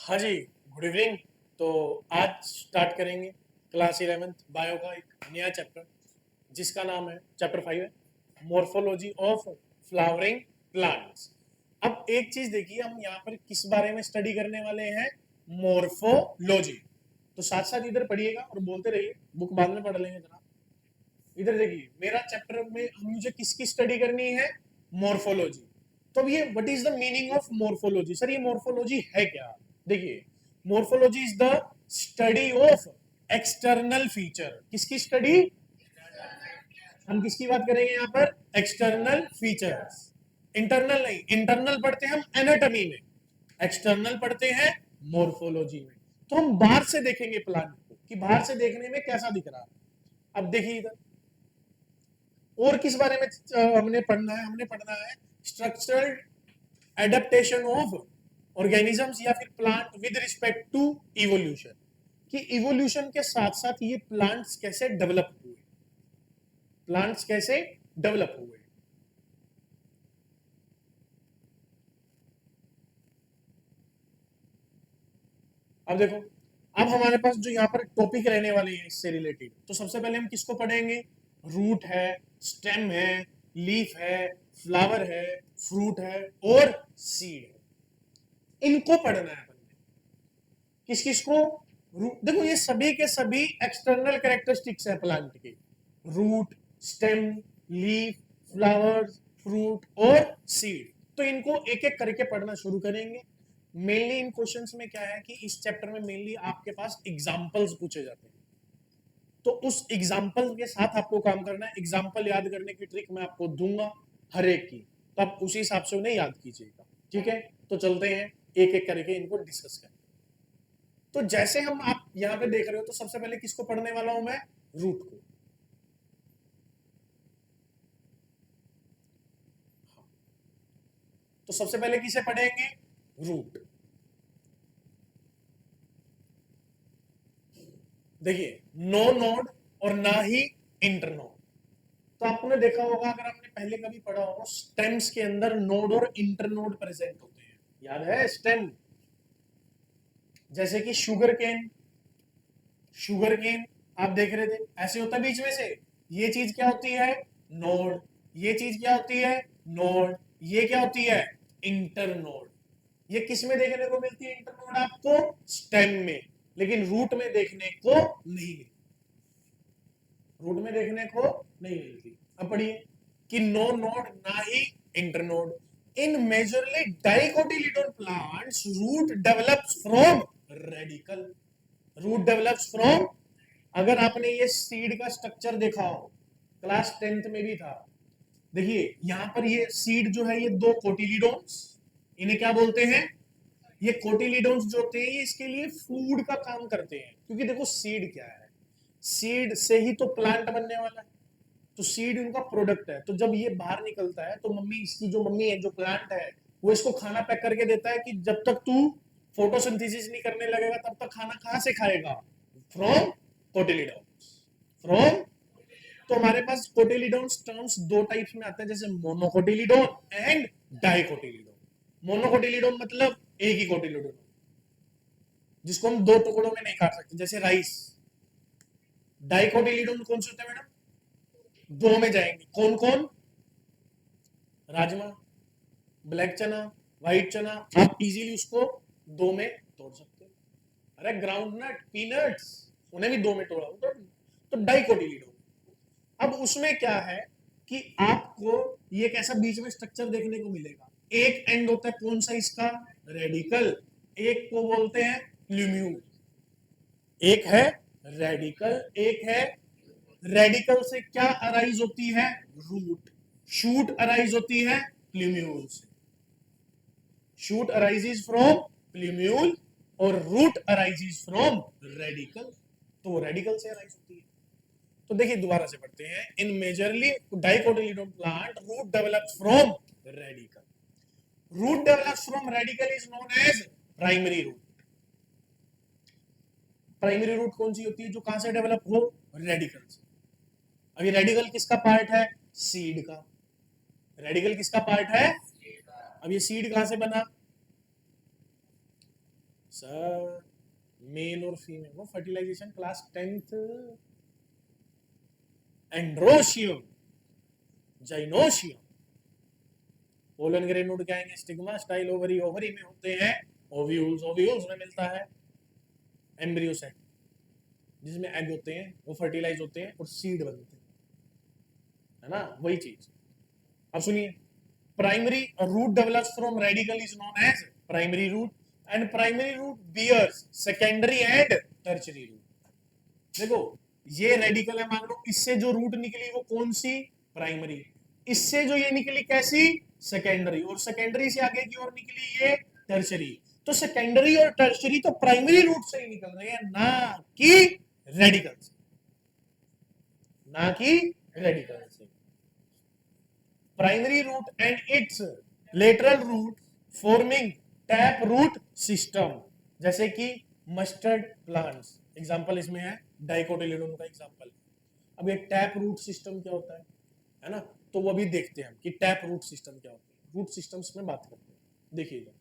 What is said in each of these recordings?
हाँ जी, good evening. तो आज स्टार्ट करेंगे क्लास 11th बायो का एक नया चैप्टर जिसका नाम है चैप्टर 5 है मॉर्फोलॉजी ऑफ फ्लावरिंग प्लांट्स। अब एक चीज देखिए, हम यहाँ पर किस बारे में स्टडी करने वाले हैं? मॉर्फोलॉजी। तो साथ साथ इधर पढ़िएगा और बोलते रहिए, बुक बाद में पढ़ लेंगे जनाब। इधर देखिए, मेरा चैप्टर में मुझे किसकी स्टडी करनी है? मॉर्फोलॉजी। तो अब ये what is the meaning of morphology? Sir ये मॉर्फोलॉजी है क्या? देखिए, morphology is the study of external feature. किसकी स्टडी? हम किसकी बात करेंगे यहाँ पर? External features. इंटरनल नहीं, इंटरनल पढ़ते हैं हम एनाटॉमी में, एक्सटर्नल पढ़ते हैं मॉर्फोलॉजी में। तो हम बाहर से देखेंगे प्लांट को कि बाहर से देखने में कैसा दिख रहा है। अब देखिए इधर और किस बारे में हमने पढ़ना है? हमने पढ़ना है स्ट्रक्चरल एडेप्टेशन ऑफ ऑर्गेनिजम्स या फिर plant with respect to evolution, कि इवोल्यूशन के साथ साथ ये प्लांट्स कैसे डेवलप हुए, प्लांट्स कैसे डेवलप हुए। अब देखो, अब हमारे पास जो यहाँ पर टॉपिक रहने वाले हैं इससे रिलेटेड, तो सबसे पहले हम किसको पढ़ेंगे? रूट है, स्टेम है, लीफ है, फ्लावर है, फ्रूट है और सीड है। इनको पढ़ना है अपन ने। किस किस को? देखो, ये सभी के सभी एक्सटर्नल कैरेक्टरिस्टिक्स है प्लांट के। Root, stem, leaf, flowers, fruit और सीड। तो इनको एक एक करके पढ़ना शुरू करेंगे। मेनली इन क्वेश्चंस में क्या है कि इस चैप्टर में मेनली आपके पास एग्जांपल्स पूछे जाते हैं, तो उस एग्जाम्पल के साथ आपको काम करना है। एग्जाम्पल याद करने की ट्रिक मैं आपको दूंगा हर एक की, तो आप उसी हिसाब से उन्हें याद कीजिएगा। ठीक है, तो चलते हैं एक एक करके इनको डिस्कस करें। तो जैसे हम आप यहाँ पे देख रहे हो, तो सबसे पहले किसको पढ़ने वाला हूं मैं? रूट को। तो सबसे पहले किसे पढ़ेंगे? रूट। देखिए, नो नोड और ना ही इंटरनोड। तो आपने देखा होगा, अगर आपने पहले कभी पढ़ा हो, स्टेम्स के अंदर नोड और इंटरनोड प्रेजेंट होते हैं। याद है स्टेम? जैसे कि शुगर केन, शुगर केन आप देख रहे थे, ऐसे होता है बीच में से। ये चीज क्या होती है? नोड। ये चीज क्या होती है? नोड। ये क्या होती है? इंटरनोड। ये किस में देखने को मिलती है इंटरनोड? आपको स्टेम में, लेकिन रूट में देखने को नहीं मिलती। रूट में देखने को नहीं मिलती। अब पढ़िए कि नो नोड ना ही internode. In majorly dicotyledon plants root develops from radical. Root develops from, अगर आपने ये सीड का स्ट्रक्चर देखा हो, क्लास 10th में भी था। देखिए यहां पर ये सीड जो है, ये दो कोटिलीडोन्स, इन्हें क्या बोलते हैं? ये कोटिलीडोन्स जो होते हैं, ये इसके लिए फूड का काम करते हैं। क्योंकि देखो सीड क्या है, सीड से ही तो प्लांट बनने वाला है। तो सीड उनका प्रोडक्ट है। तो जब ये बाहर निकलता है, तो मम्मी, इसकी जो मम्मी है, जो प्लांट है, वो इसको खाना पैक करके देता है कि जब तक तू फोटोसिंथेसिस नहीं करने लगेगा, तब तक खाना कहां से खाएगा? फ्रॉम कोटिलीडोन्स। फ्रॉम, तो हमारे पास कोटिलीडोन्स टर्म्स दो टाइप्स में आते हैं, जैसे मोनोकोटिलीडोन एंड डाइकोटिलीडोन। मोनोकोटिलीडोन मतलब एक ही कोटिलीडोन, जिसको हम दो टुकड़ों में नहीं काट सकते, जैसे राइस। डाइकोटिलीडोन कौन से होते हैं मैडम? दो में जाएंगे। कौन कौन? राजमा, ब्लैक चना, व्हाइट चना, आप इजीली उसको दो में तोड़ सकते हो। अरे ग्राउंड नट, पीनट्स, उन्हें भी दो में तोड़ा हो तो डाइकोटिलीडोन। अब उसमें क्या है कि आपको ये कैसा बीच में स्ट्रक्चर देखने को मिलेगा। एक एंड होता है कौन सा इसका? रेडिकल। एक को बोलते हैं प्लूम्यूल। एक है रेडिकल, एक है, रेडिकल से क्या अराइज होती है? रूट। शूट अराइज होती है प्लूम्यूल से। शूट अराइजेज फ्रॉम प्लूम्यूल और रूट अराइजेज फ्रॉम रेडिकल। तो रेडिकल से अराइज होती है। तो देखिए दोबारा से पढ़ते हैं। In majorly dicotyledon plant root develops from radical. Root develops from radical is known as primary root. Primary root कौन सी होती है? जो कहां से डेवलप हो? रेडिकल से। अब ये रेडिकल किसका पार्ट है? सीड का। रेडिकल किसका पार्ट है? अब ये सीड कहां से बना? सर मेल और फीमेल, वो fertilization class 10th, androecium, gynoecium, pollen grain उड़ के आएंगे, स्टिग्मा, स्टाइल, ओवरी, ओवरी में होते हैं ओव्यूल्स, ओव्यूल्स में मिलता है एम्ब्रियो सेट, जिसमें एग होते हैं, वो फर्टिलाइज होते हैं और सीड बनते हैं, है ना, वही चीज। अब सुनिए, primary root develops from radical is known as primary root, and primary root bears secondary and tertiary root. देखो ये रेडिकल है, मान लो इससे जो रूट निकली वो कौन सी, प्राइमरी, इससे जो ये निकली कैसी, सेकेंडरी, और सेकेंडरी से आगे की ओर निकली ये टर्शरी। तो सेकेंडरी और टर्शरी तो प्राइमरी रूट से ही निकल रहे हैं, ना कि रेडिकल से, ना कि रेडिकल से। Primary root and its lateral root forming tap root system, जैसे कि मस्टर्ड प्लांट्स, एग्जांपल इसमें है डाइकोटिलेडोन का एग्जांपल। अब ये टैप रूट सिस्टम क्या होता है ना, तो वो अभी देखते हैं हम कि टैप रूट सिस्टम क्या होता है। रूट सिस्टम्स में बात करते हैं, देखिएगा,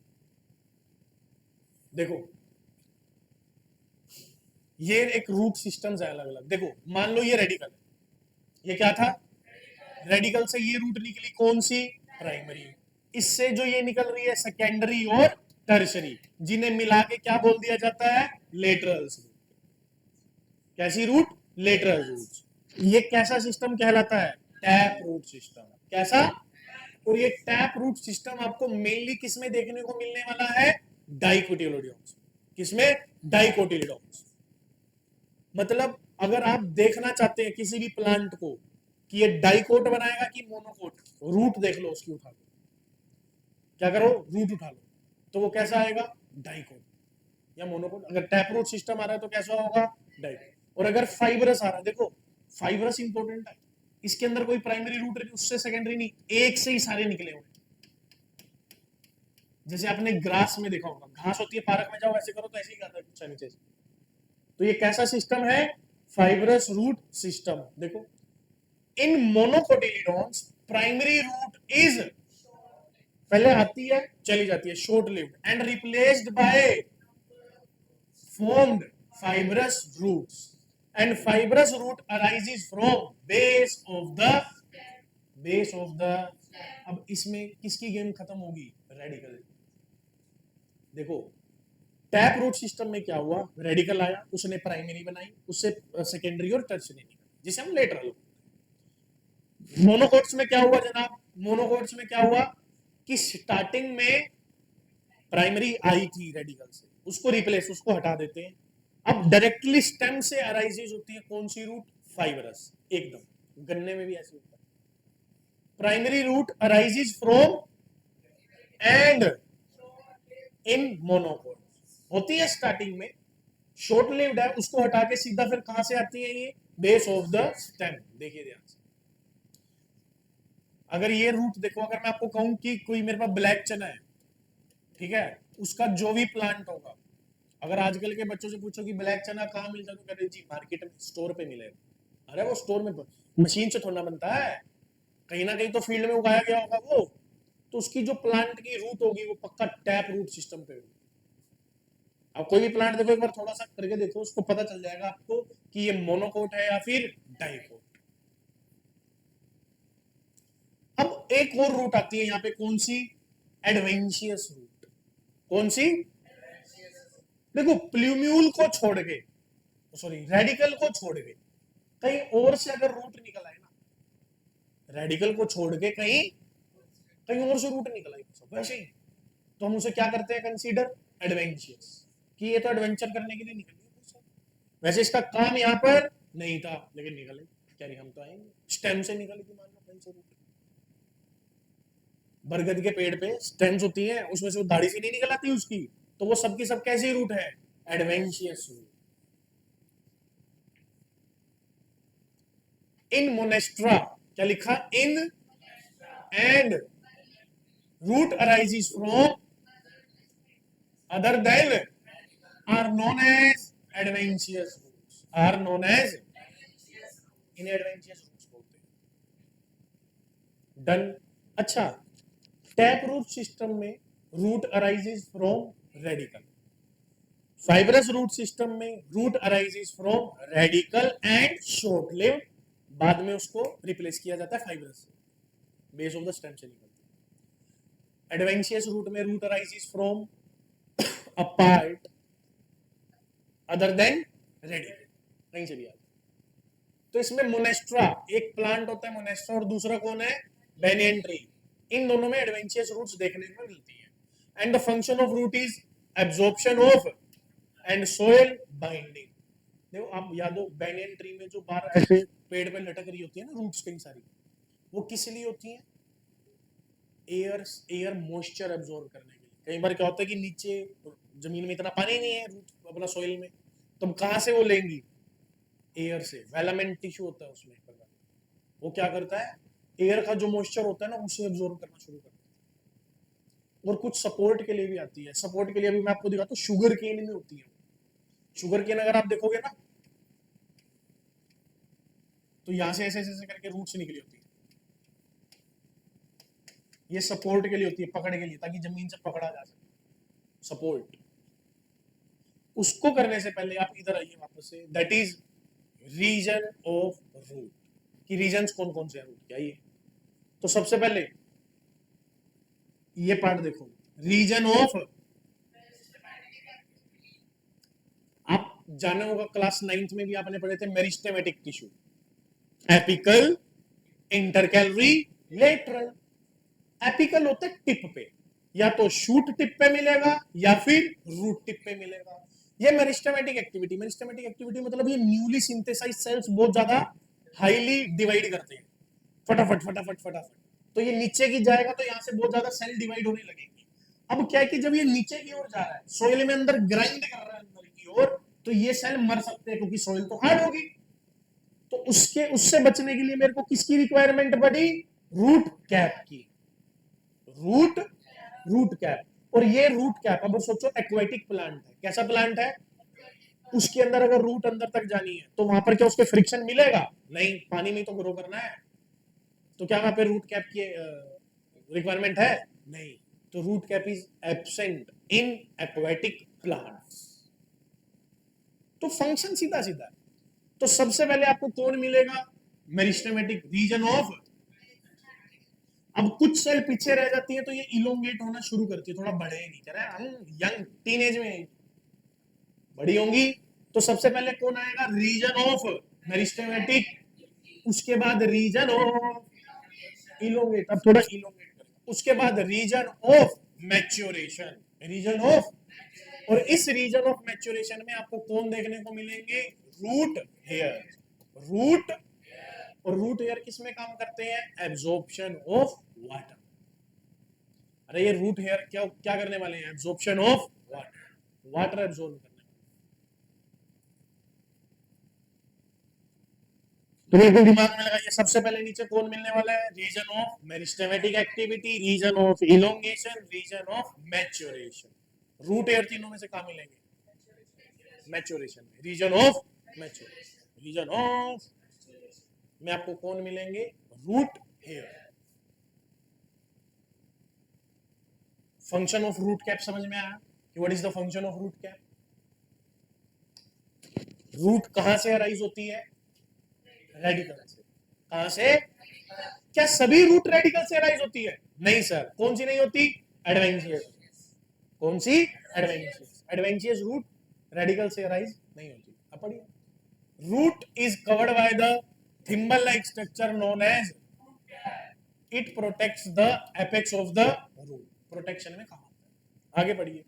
देखो ये एक रूट सिस्टम्स है अलग अलग। देखो मान लो ये रेडिकल है, ये क्या था, रेडिकल से ये रूट निकली कौन सी, प्राइमरी, इससे जो ये निकल रही है सेकेंडरी और टर्शरी, जिन्हें मिला के क्या बोल दिया जाता है, लेटरल्स। कैसी रूट, लेटरल रूट। ये कैसा सिस्टम कहलाता है, टैप रूट सिस्टम। कैसा, और ये टैप रूट सिस्टम आपको मेनली किसमें देखने को मिलने वाला है, डाइकोटिलेडोन्स। किसमें, डाइकोटिलेडोन्स। मतलब अगर आप देखना चाहते हैं किसी भी प्लांट को कि ये डाइकोट बनाएगा कि मोनोकोट, रूट देख लो उसकी, उठा लो, क्या करो, रूट उठा लो, तो वो कैसा आएगा, डाइकोट या मोनोकोट। अगर टैप रूट सिस्टम आ रहा है तो कैसा होगा, डाइकोट। और अगर फाइब्रस आ रहा है, देखो फाइब्रस इंपॉर्टेंट है, इसके अंदर कोई प्राइमरी रूट नहीं, उससे सेकेंडरी नहीं, एक से ही सारे निकले हुए। जैसे आपने ग्रास में देखा होगा, घास होती है, पार्क में जाओ ऐसे करो तो ऐसे ही करता है कुछ नीचे से। तो ये कैसा सिस्टम है, फाइब्रस रूट सिस्टम। देखो in monocotyledons primary root is, पहले आती है चली जाती है, short lived, and replaced by formed fibrous roots, and fibrous root arises from base of the। अब इसमें किसकी गेम खत्म होगी, रेडिकल। देखो टैप रूट सिस्टम में क्या हुआ, रेडिकल आया, उसने प्राइमरी बनाई, उससे सेकेंडरी और टर्शरी निकली, जिसे हम लेटरल। मोनोकोट्स में क्या हुआ जनाब, मोनोकोट्स में क्या हुआ कि स्टार्टिंग में प्राइमरी आई थी रेडिकल से, उसको रिप्लेस, उसको हटा देते हैं। अब डायरेक्टली स्टेम से अराइजेज होती है कौन सी रूट, फाइब्रस, एकदम गन्ने में भी ऐसे होता है। Primary root arises from and in monocot, होती है स्टार्टिंग में, शॉर्ट लिव्ड है, उसको हटा के सीधा फिर कहां से आती है ये, बेस ऑफ द स्टेम। देखिए ध्यान से, अगर ये रूट देखो, अगर मैं आपको कहूं कि कोई मेरे पास ब्लैक चना है, ठीक है, उसका जो भी प्लांट होगा, अगर आजकल के बच्चों से पूछो कि ब्लैक चना कहाँ मिलता है, तो कहते हैं जी मार्केट में, स्टोर पे मिलेगा। अरे वो स्टोर में मशीन से थोड़ा बनता है, कहीं ना कहीं तो फील्ड में उगाया गया होगा वो, तो उसकी जो प्लांट की रूट होगी वो पक्का टैप रूट सिस्टम पे होगी। अब कोई भी प्लांट देखो, एक बार थोड़ा सा करके देखो, उसको पता चल जाएगा आपको कि ये मोनोकोट है या फिर डाइकोट। अब एक और रूट आती है यहाँ पे, कौन सी, एडवेंशियस रूट। कौन सी, देखो प्ल्यूम्यूल को छोड़ के, सॉरी रेडिकल को छोड़ के कहीं और से अगर रूट निकल आए ना, रेडिकल को छोड़ के कहीं कहीं और से रूट निकल आए वैसे ही, तो हम उसे क्या करते हैं, कंसीडर एडवेंचरस, कि ये तो एडवेंचर करने के लिए निकल गया। वैसे इसका काम यहाँ पर नहीं था, लेकिन निकले, क्या नहीं, हम तो आएंगे स्टेम से निकल के, मान लो कहीं से रूट। बरगद के पेड़ पे स्टेम्स होती है, उसमें से वो दाढ़ी सी नहीं निकल आती उसकी, तो वो सबकी सब कैसी रूट है, एडवेंशियस रूट। इन मोनेस्ट्रा, क्या लिखा, in and root arises from other than are known as adventitious roots, are known as, in adventitious roots बोलते हैं। डन। अच्छा, टैप रूट सिस्टम में root arises from radical, fibrous root system में root arises from radical and short lived, बाद में उसको replace किया जाता है फाइब्रस से, बेस ऑफ द स्टेम से निकलती है। एडवेंशियस रूट में root arises from a part other than radicle, कहीं से भी आता। तो इसमें मोनेस्ट्रा, एक प्लांट होता है मोनेस्ट्रा और दूसरा कौन है, बेनियन ट्री, इन दोनों में एडवेंशियस रूट्स देखने को मिलती है। And the function of root is absorption of and soil binding. देखो आप याद हो, बेनियन ट्री में जो बार ऐसे पेड़ पे लटक रही होती है ना रूट्स कई सारी, वो किस लिए होती है, एयर मॉइस्चर एब्जॉर्ब करने के लिए। कई बार क्या होता है कि नीचे जमीन में इतना पानी नहीं है रूट अपना सॉइल में, तो कहां से वो लेंगी, एयर से। वेलामेंट टिश्यू होता है उसमें एक प्रकार, वो क्या करता है, एयर का जो मॉइस्चर होता है ना उसे एब्जॉर्ब करना शुरू करता है। और कुछ सपोर्ट के लिए भी आती है। सपोर्ट के लिए भी मैं आपको दिखाता हूँ, शुगर केन में होती है। शुगर केन अगर आप देखोगे ना, तो यहां से ऐसे ऐसे करके रूट्स निकली होती है, ये सपोर्ट के लिए होती है, पकड़ के लिए, ताकि जमीन से पकड़ा जा सके, सपोर्ट। उसको करने से पहले आप इधर आइए वापस से, that is region of root, कि रीजन कौन कौन से हैं रूट के। आइए, तो सबसे पहले ये पार्ट देखो, रीजन ऑफ, आप जाने होगा क्लास 9th में भी आपने पढ़े थे meristematic tissue, apical, intercalary, lateral. Apical होता है टिप पे, या तो शूट टिप पे मिलेगा या फिर रूट टिप पे मिलेगा। ये मेरिस्टेमेटिक एक्टिविटी, मेरिस्टेमेटिक एक्टिविटी मतलब ये न्यूली सिंथेसाइज सेल्स बहुत ज्यादा हाईली डिवाइड करते हैं, फटाफट फटाफट फटाफट। तो ये नीचे की जाएगा तो यहाँ से बहुत ज्यादा सेल डिवाइड होने लगेंगे। अब क्या है कि जब ये नीचे की ओर जा रहा है, सोइल में अंदर ग्राइंड कर रहा है अंदर की ओर, तो ये सेल मर सकते हैं क्योंकि सोइल तो हार्ड होगी। तो उससे बचने के लिए मेरे को किसकी रिक्वायरमेंट पड़ी, रूट कैप की, रूट कैप। और ये रूट कैप, अब सोचो एक्वेटिक प्लांट है, कैसा प्लांट है, उसके अंदर अगर रूट अंदर तक जानी है तो वहां पर क्या उसके फ्रिक्शन मिलेगा, नहीं, पानी में तो ग्रो करना है, तो क्या वहां पे रूट कैप की रिक्वायरमेंट है, नहीं। तो root cap is absent in aquatic plants. तो फंक्शन सीधा सीधा है। तो सबसे पहले आपको कौन मिलेगा, मेरिस्टेमेटिक रीजन ऑफ। अब कुछ सेल पीछे रह जाती है तो ये इलोंगेट होना शुरू करती है, थोड़ा बढ़े नहीं कर रहा है, हम यंग टीनेज में बड़ी होंगी। तो सबसे पहले कौन आएगा, रीजन ऑफ मेरिस्टेमेटिक, उसके बाद रीजन ऑफ इलोंगेट, अब थोड़ा इलोंगेट करेगा, उसके बाद region of maturation, region of. और इस रीजन ऑफ मैच्योरेशन में आपको कौन देखने को मिलेंगे, रूट हेयर, रूट। और रूट हेयर किस में काम करते हैं, एब्जॉर्प्शन ऑफ वाटर। अरे ये रूट हेयर क्या क्या करने वाले हैं, absorption of water, water absorb करने। तो बिल्कुल दिमाग में लगाइए, सबसे पहले नीचे कौन मिलने वाला है, region of meristematic activity, region of elongation, region of maturation. Root hair तीनों में से कहां मिलेंगे, मैच्योरेशन में, region of maturation, region of में आपको कौन मिलेंगे, root hair. Function of root cap समझ में आया कि what is the function of root cap. Root कहां से अराइज होती है, रेडिकल से। कहां से, क्या सभी रूट रेडिकल से अराइज होती है, नहीं सर, कौन सी नहीं होती, एडवेंशियस। कौन सी, एडवेंशियस। एडवेंशियस रूट रेडिकल से अराइज नहीं होती। अब पढ़िए, root is covered by the thimble like structure known as, it protects the apex of the root. Protection में कहा, आगे पढ़िए,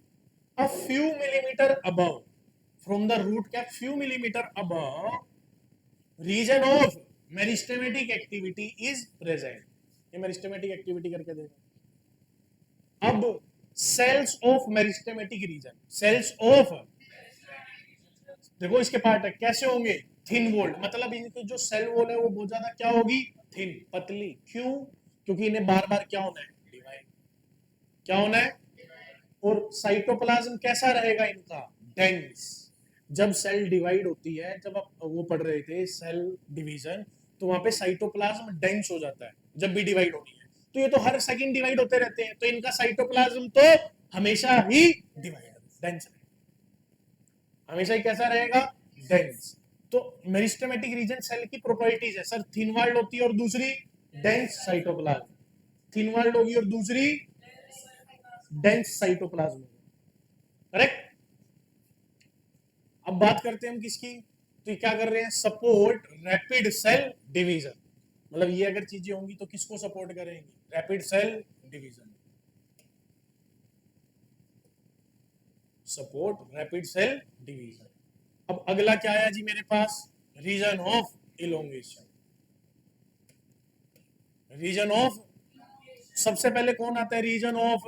a few millimetre above from the root cap, few millimetre above region of meristematic activity is present. ये meristematic activity करके देखो। अब cells of meristematic region, cells of, देखो इसके पार्ट है, कैसे होंगे, थिन वॉल्ड, मतलब इनकी जो सेल वॉल है वो बहुत ज्यादा क्या होगी, थिन, पतली। क्यों, क्योंकि इन्हें बार बार क्या होना है, डिवाइड, क्या होना है। और साइटोप्लाज्म कैसा रहेगा इनका, डेंस। जब सेल डिवाइड होती है, जब आप वो पढ़ रहे थे सेल डिवीजन, तो वहां पे साइटोप्लाज्म डेंस हो जाता है जब भी डिवाइड होनी है। तो ये तो हर सेकंड डिवाइड होते रहते हैं, तो इनका साइटोप्लाज्म तो हमेशा ही डिवाइड डेंस है। हमेशा ही कैसा रहेगा, डेंस। तो मेरिस्टेमेटिक रीजन सेल की प्रॉपर्टीज है सर, थिन वॉल्ड होती है और दूसरी डेंस साइटोप्लाज्म, थिन वॉल्ड होगी और दूसरी डेंस साइटोप्लाज्म, करेक्ट। अब बात करते हैं हम किसकी, तो ये क्या कर रहे हैं, सपोर्ट रैपिड सेल डिवीजन, मतलब ये अगर चीजें होंगी तो किसको सपोर्ट करेंगी, rapid cell division, support rapid cell division. अब अगला क्या आया जी मेरे पास, region of elongation, region of, सबसे पहले कौन आता है, region of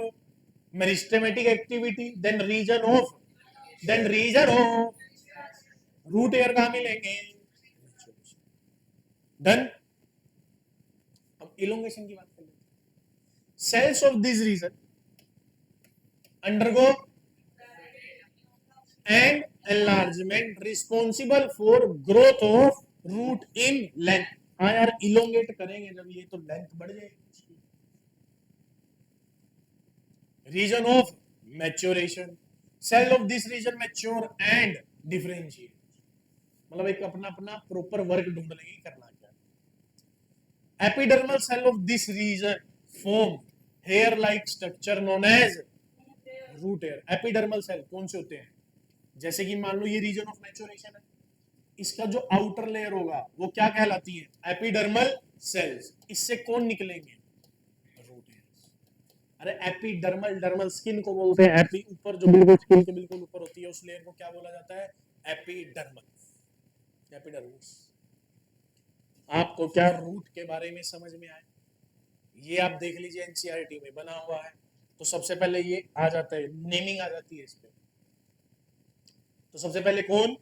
meristematic activity, then region of root hair कहां मिलेंगे, डन। अब इलोंगेशन की बात कर लेते हैं, cells of this region undergo and enlargement responsible for growth of root in length. हाँ यार, इलोंगेट करेंगे जब ये तो लेंथ बढ़ जाएगी। Region of maturation, cell of this region mature and differentiate, मतलब एक अपना अपना प्रॉपर वर्क ढूंढ लेंगे करना क्या। Epidermal cell of this region form hair like structure known as root hair. Epidermal cell कौन से होते हैं, जैसे कि मान लो ये रीजन ऑफ मैच्योरेशन है, इसका जो आउटर लेयर होगा वो क्या कहलाती है, एपिडर्मल सेल्स। इससे कौन निकलेंगे, रूट हेयर्स। अरे एपिडर्मल, डर्मल स्किन को बोलते हैं, एपी ऊपर जो बिल्कुल स्किन के बिल्कुल ऊपर होती है उस लेयर को क्या बोला जाता है, एपिडर्मल, एपिडर्मिस। आपको क्या रूट के बारे में समझ में आए, ये आप देख लीजिए एनसीईआरटी में बना हुआ है, तो सबसे पहले ये आ जाता है, नेमिंग आ जाती है इस पे। तो सबसे पहले कौन,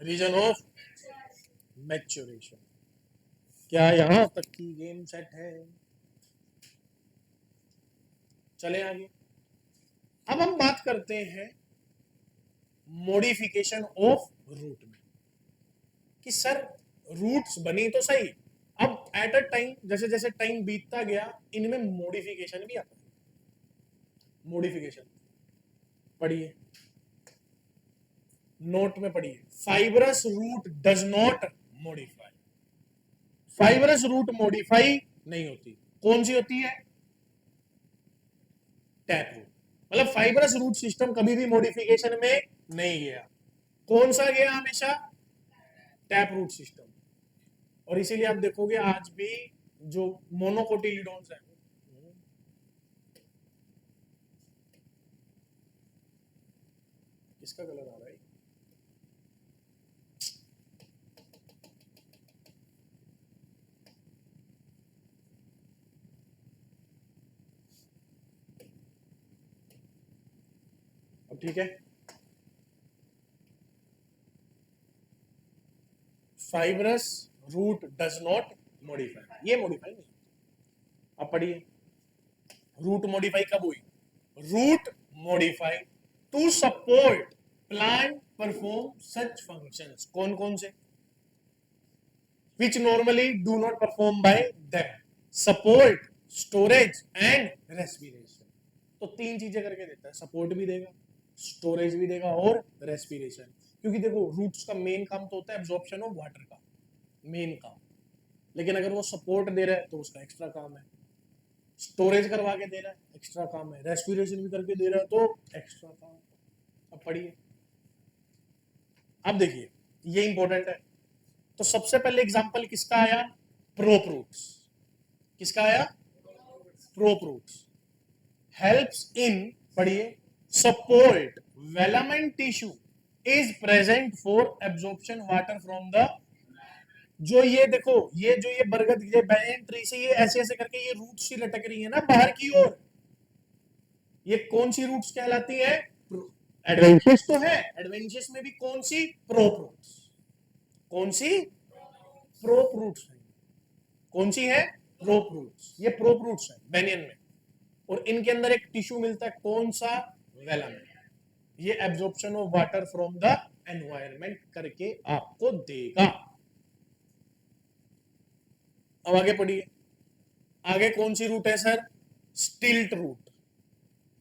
रीजन ऑफ मैच्योरेशन। क्या यहां तक की गेम सेट है, चले आगे। अब हम बात करते हैं मॉडिफिकेशन ऑफ रूट में, कि सर रूट्स बनी तो सही, अब एट अ टाइम जैसे जैसे टाइम बीतता गया इनमें मॉडिफिकेशन भी आता है। मॉडिफिकेशन पढ़िए, नोट में पढ़िए, fibrous root does not modify, fibrous root modify नहीं होती, कौन सी होती है, टैप रूट। मतलब फाइबरस रूट सिस्टम कभी भी मॉडिफिकेशन में नहीं गया, कौन सा गया हमेशा, टैप रूट सिस्टम। और इसीलिए आप देखोगे आज भी जो मोनोकोटिलिडोन्स है, किसका कलर आ रहा है, अब ठीक है, fibrous root does not modify, ये मॉडिफाई नहीं। अब पढ़िए, रूट मॉडिफाई कब हुई, root modify to support plant perform such functions, कौन कौन से, which normally do not perform by them, support, storage and respiration। तो तीन चीजें करके देता है, सपोर्ट भी देगा, स्टोरेज भी देगा और रेस्पिरेशन। क्योंकि देखो रूट्स का मेन काम तो होता है एब्जॉर्प्शन ऑफ वाटर का, मेन काम, लेकिन अगर वो सपोर्ट दे रहा है तो उसका एक्स्ट्रा काम है, स्टोरेज करवा के दे रहा है एक्स्ट्रा काम है, रेस्पिरेशन भी करके दे रहा है तो एक्स्ट्रा काम। अब पढ़िए, अब देखिए ये इंपॉर्टेंट है। तो सबसे पहले एग्जांपल किसका आया, प्रोप रूट्स, किसका आया, प्रोप रूट्स हेल्प्स इन, पढ़िए, support velamen tissue is present for absorption water from the, जो ये देखो ये जो ये बरगद ये बैंगन ट्री से ये ऐसे ऐसे करके ये रूट्स सी लटक रही है ना बाहर की ओर, ये कौन सी रूट्स कहलाती है, एडवेंशियस तो है, एडवेंशियस में भी कौन सी, प्रोप रूट्स, कौन सी, प्रोप रूट्स है, कौन सी है, प्रोप रूट्स, ये प्रोप रूट्स है बेनियन में, और इनके अंदर एक टिश्यू मिलता है कौन सा, वेलामेंट, ये absorption of water from the environment करके आपको देगा। अब आगे पढ़िए, आगे कौन सी रूट है सर, स्टिल्ट रूट,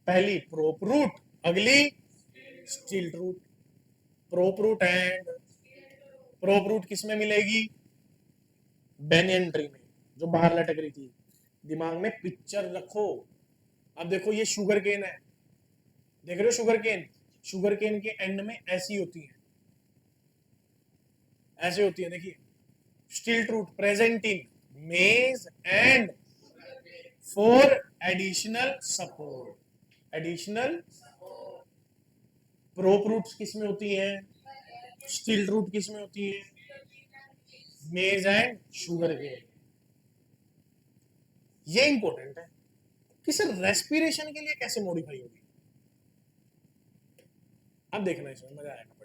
पहली प्रोप रूट, अगली stilt root. Prop root and prop root किस में मिलेगी? बेनियन ट्री में, जो बाहर लटक रही थी। दिमाग में पिक्चर रखो। अब देखो ये शुगर केन है, देख रहे हो शुगर केन? शुगर केन के एंड में ऐसी होती है, ऐसे होती है, देखिए। स्टिल्ट root present in maize and for additional support. Additional prop roots किस में होती हैं? स्टिल्ट रूट किस में होती है? मेज एंड शुगर केन। ये इंपॉर्टेंट है कि सर रेस्पिरेशन के लिए कैसे मॉडिफाई होगी। अब देखना, इसमें मजा आएगा।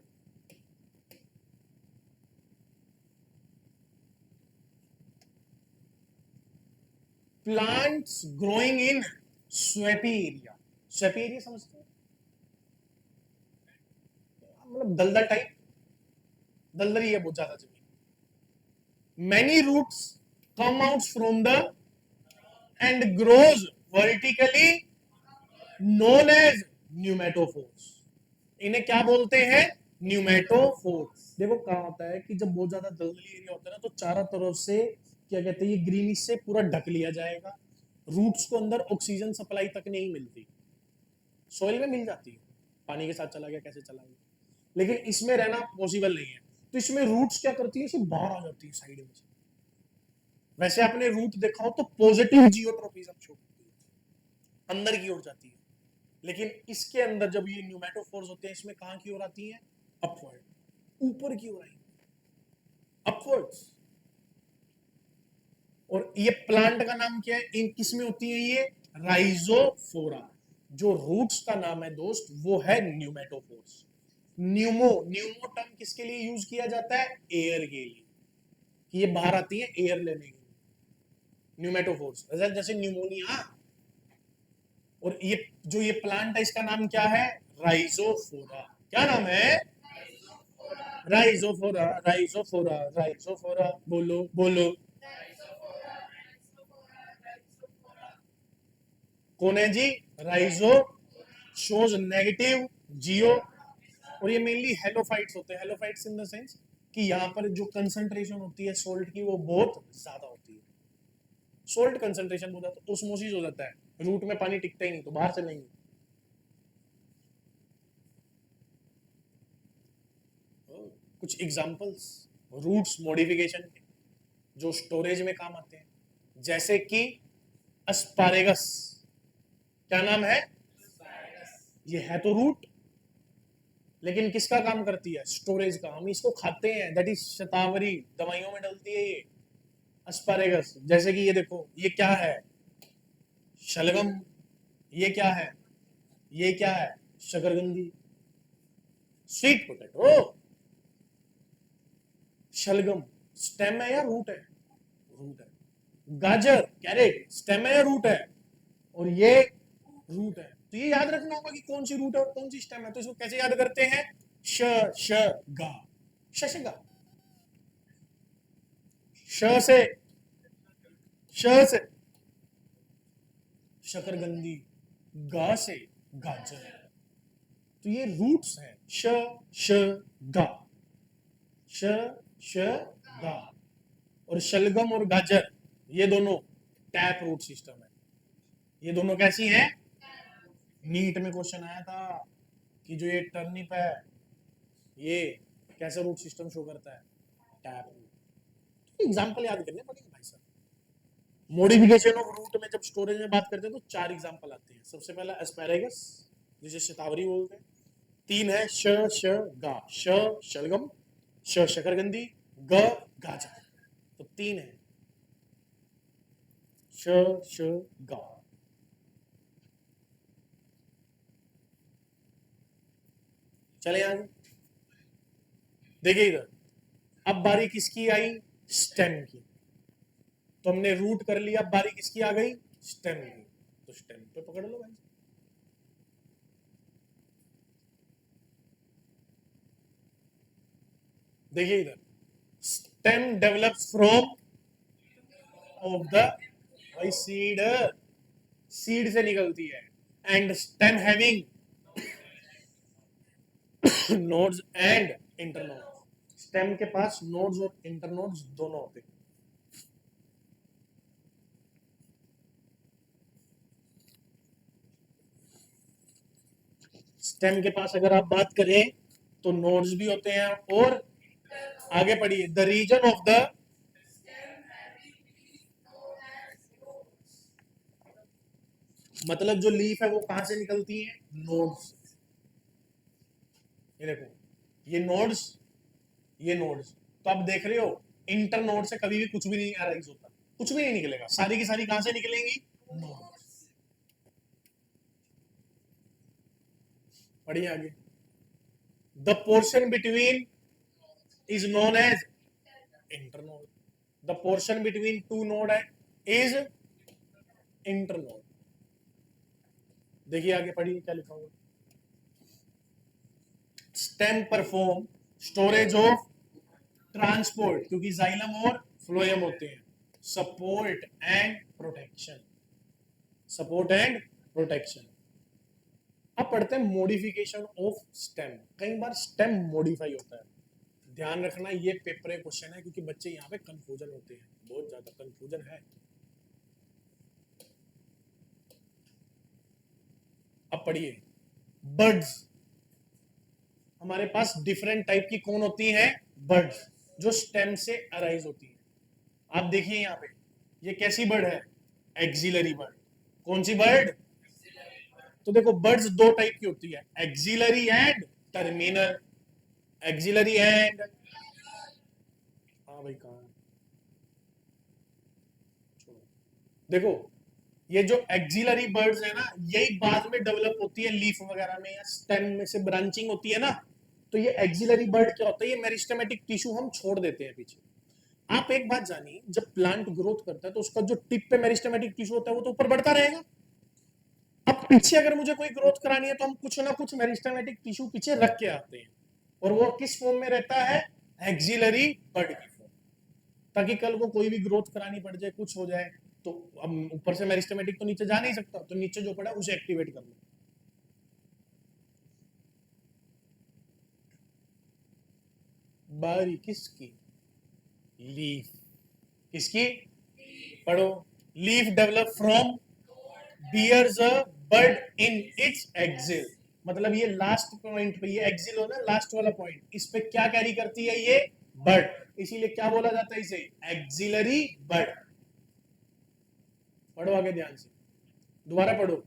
Plants growing in swampy area. Swampy area समझते हो? मतलब दलदल टाइप, दलदल ही है बहुत ज्यादा जमीन। Many roots come out from the end grows vertically known as pneumatophores. इन्हें क्या बोलते हैं? न्यूमेटोफोर्स। देखो क्या होता है कि जब बहुत ज्यादा दलदली एरिया होता है ना, तो चारों तरफ से क्या कहते हैं, ये ग्रीनिश से पूरा ढक लिया जाएगा। रूट्स को अंदर ऑक्सीजन सप्लाई तक नहीं मिलती, सोइल में मिल जाती है, पानी के साथ चला गया कैसे चला गया, लेकिन इसमें रहना पॉसिबल नहीं है। तो इसमें रूट्स क्या करती है, इसे बाहर आ जाती है साइड में से। वैसे आपने रूट देखा हो तो पॉजिटिव जियोट्रोपिज्म शो करती है, अंदर की ओर जाती है। लेकिन इसके अंदर जब ये न्यूमेटोफोर्स होते हैं, इसमें कहां की ओर आती है? अपवर्ड, ऊपर की ओर आएंगे, अपवर्ड्स। और ये प्लांट का नाम क्या है? इन किस में होती है ये? राइजोफोरा। जो रूट्स का नाम है दोस्त, वो है न्यूमेटोफोर्स। न्यूमो टर्म किसके लिए यूज किया जाता है? एयर के लिए, कि ये बाहर आती है एयर लेने के लिए। न्यूमेटोफोर्स जैसे न्यूमोनिया। और ये प्लांट है, इसका नाम क्या है? राइजोफोरा। क्या नाम है? Rhizophora, Rhizophora, Rhizophora. बोलो बोलो। कौन है जी? राइजो शोज नेगेटिव जियो। और ये मेनली हेलोफाइट्स होते हैं। हेलोफाइट्स इन द सेंस कि यहाँ पर जो कंसंट्रेशन होती है सोल्ट की, वो बहुत ज्यादा होती है। सोल्ट कंसंट्रेशन हो जाता है, ओस्मोसिस हो जाता है, रूट में पानी टिकता ही नहीं, तो बाहर चलेंगे। कुछ एग्जांपल्स रूट्स मॉडिफिकेशन के जो स्टोरेज में काम आते हैं, जैसे कि अस्पारेगस। क्या नाम है? ये है तो रूट, लेकिन किसका काम करती है? स्टोरेज का। हम इसको खाते हैं, दैट इज शतावरी, दवाइयों में डलती है ये अस्पारेगस। जैसे कि ये देखो, ये क्या है? शलगम। ये क्या है? ये क्या है? शकरकंदी। स्वीट पोटैटो, शलगम स्टेम है या रूट है? रूट है। गाजर, कैरेट, स्टेम है या रूट है? और ये रूट है। तो ये याद रखना होगा कि कौन सी रूट है और कौन सी स्टेम है। तो इसको कैसे याद करते हैं? श श गा, शशगा। श से, श से शकरगंदी, गा से गाजर। तो ये रूट्स हैं, श श गा, श श गा। और शलगम और गाजर, ये दोनों टैप रूट सिस्टम है। ये दोनों कैसी हैं? नीट में क्वेश्चन आया था कि जो ये टर्निप है, ये कैसे रूट सिस्टम शो करता है? Tap root. एग्जांपल याद करने पड़ेंगे भाई साहब। मॉडिफिकेशन ऑफ रूट में जब स्टोरेज में बात करते हैं तो 4 एग्जांपल आते हैं। सबसे पहला एस्पैरेगस, जिसे शतावरी बोलते हैं। 3 है श श गा, श शलगम, श शकरकंदी, ग गाजर। तो 3 है श श गा। चले आगे, देखिए इधर। अब बारी किसकी आई? स्टेम की। तो हमने रूट कर लिया, बारी किसकी आ गई? स्टेम की। तो स्टेम पे पकड़ लो भाई। देखिए इधर, stem develops from of the, भाई सीड, सीड से निकलती है। And stem having nodes and internodes. Stem के पास नोड्स और इंटरनोड्स दोनों होते हैं। स्टेम के पास अगर आप बात करें तो नोड्स भी होते हैं, और आगे पढ़िए, द रीजन ऑफ द, मतलब जो लीफ है वो कहां से निकलती है, नोड्स। ये देखो, ये नोड्स, ये नोड्स। तो आप देख रहे हो इंटर नोड से कभी भी कुछ भी नहीं अराइज होता, कुछ भी नहीं निकलेगा, सारी की सारी कहां से निकलेंगी, नोड्स। पढ़िए आगे, the portion between is known as internode. The portion between two node है इज इंटरनोड। देखिए आगे पढ़िए क्या लिखा हुआ, stem perform storage of transport, क्योंकि जाइलम और फ्लोएम होते हैं, support and protection, support and protection. अब पढ़ते हैं मॉडिफिकेशन ऑफ स्टेम। कई बार स्टेम मॉडिफाई होता है, ध्यान रखना ये पेपर क्वेश्चन है, क्योंकि बच्चे यहाँ पे कंफ्यूजन होते हैं, बहुत ज्यादा कंफ्यूजन है। अब पढ़िए, बर्ड्स, हमारे पास डिफरेंट टाइप की कौन होती है, बर्ड्स, जो स्टेम से अराइज होती है। आप देखिए यहाँ पे, ये कैसी बर्ड है, एक्सिलरी बर्ड। कौन सी बर्ड, तो देखो बर्ड्स दो टाइप की होती है, axillary and terminal. Axillary and, हाँ भाई कहाँ है? देखो, ये जो एक्सिलरी बर्ड्स है ना, यही बाद में डेवलप होती है लीफ वगैरह में या स्टेम में से ब्रांचिंग होती है ना। तो ये एक्सिलरी बर्ड क्या होता है, ये मेरिस्टेमेटिक टिश्यू हम छोड़ देते हैं पीछे। आप एक बात जानिए, जब प्लांट ग्रोथ करता है तो उसका जो टिप पे मेरिस्टेमेटिक टिश्यू होता है वो तो ऊपर बढ़ता रहेगा। अब पीछे अगर मुझे कोई ग्रोथ करानी है तो हम कुछ ना कुछ मेरिस्टेमेटिक टिश्यू पीछे रख के आते हैं, और वो किस फॉर्म में रहता है, एक्सिलरी बर्ड की फॉर्म, ताकि कल को कोई भी ग्रोथ करानी पड़ जाए, कुछ हो जाए, तो अब ऊपर से मेरिस्टेमेटिक तो नीचे जा नहीं सकता, तो नीचे जो पड़ा उसे एक्टिवेट कर लो। बारी किसकी, लीफ, किसकी, पढ़ो, leaf develop from bears a bud in its axil. मतलब ये लास्ट पॉइंट पे, ये एक्सिल हो ना, लास्ट वाला पॉइंट, इस पे क्या कैरी करती है, ये बर्ड, इसीलिए क्या बोला जाता है इसे, एक्सिलरी बर्ड। पढ़ो आगे ध्यान से, दोबारा पढ़ो,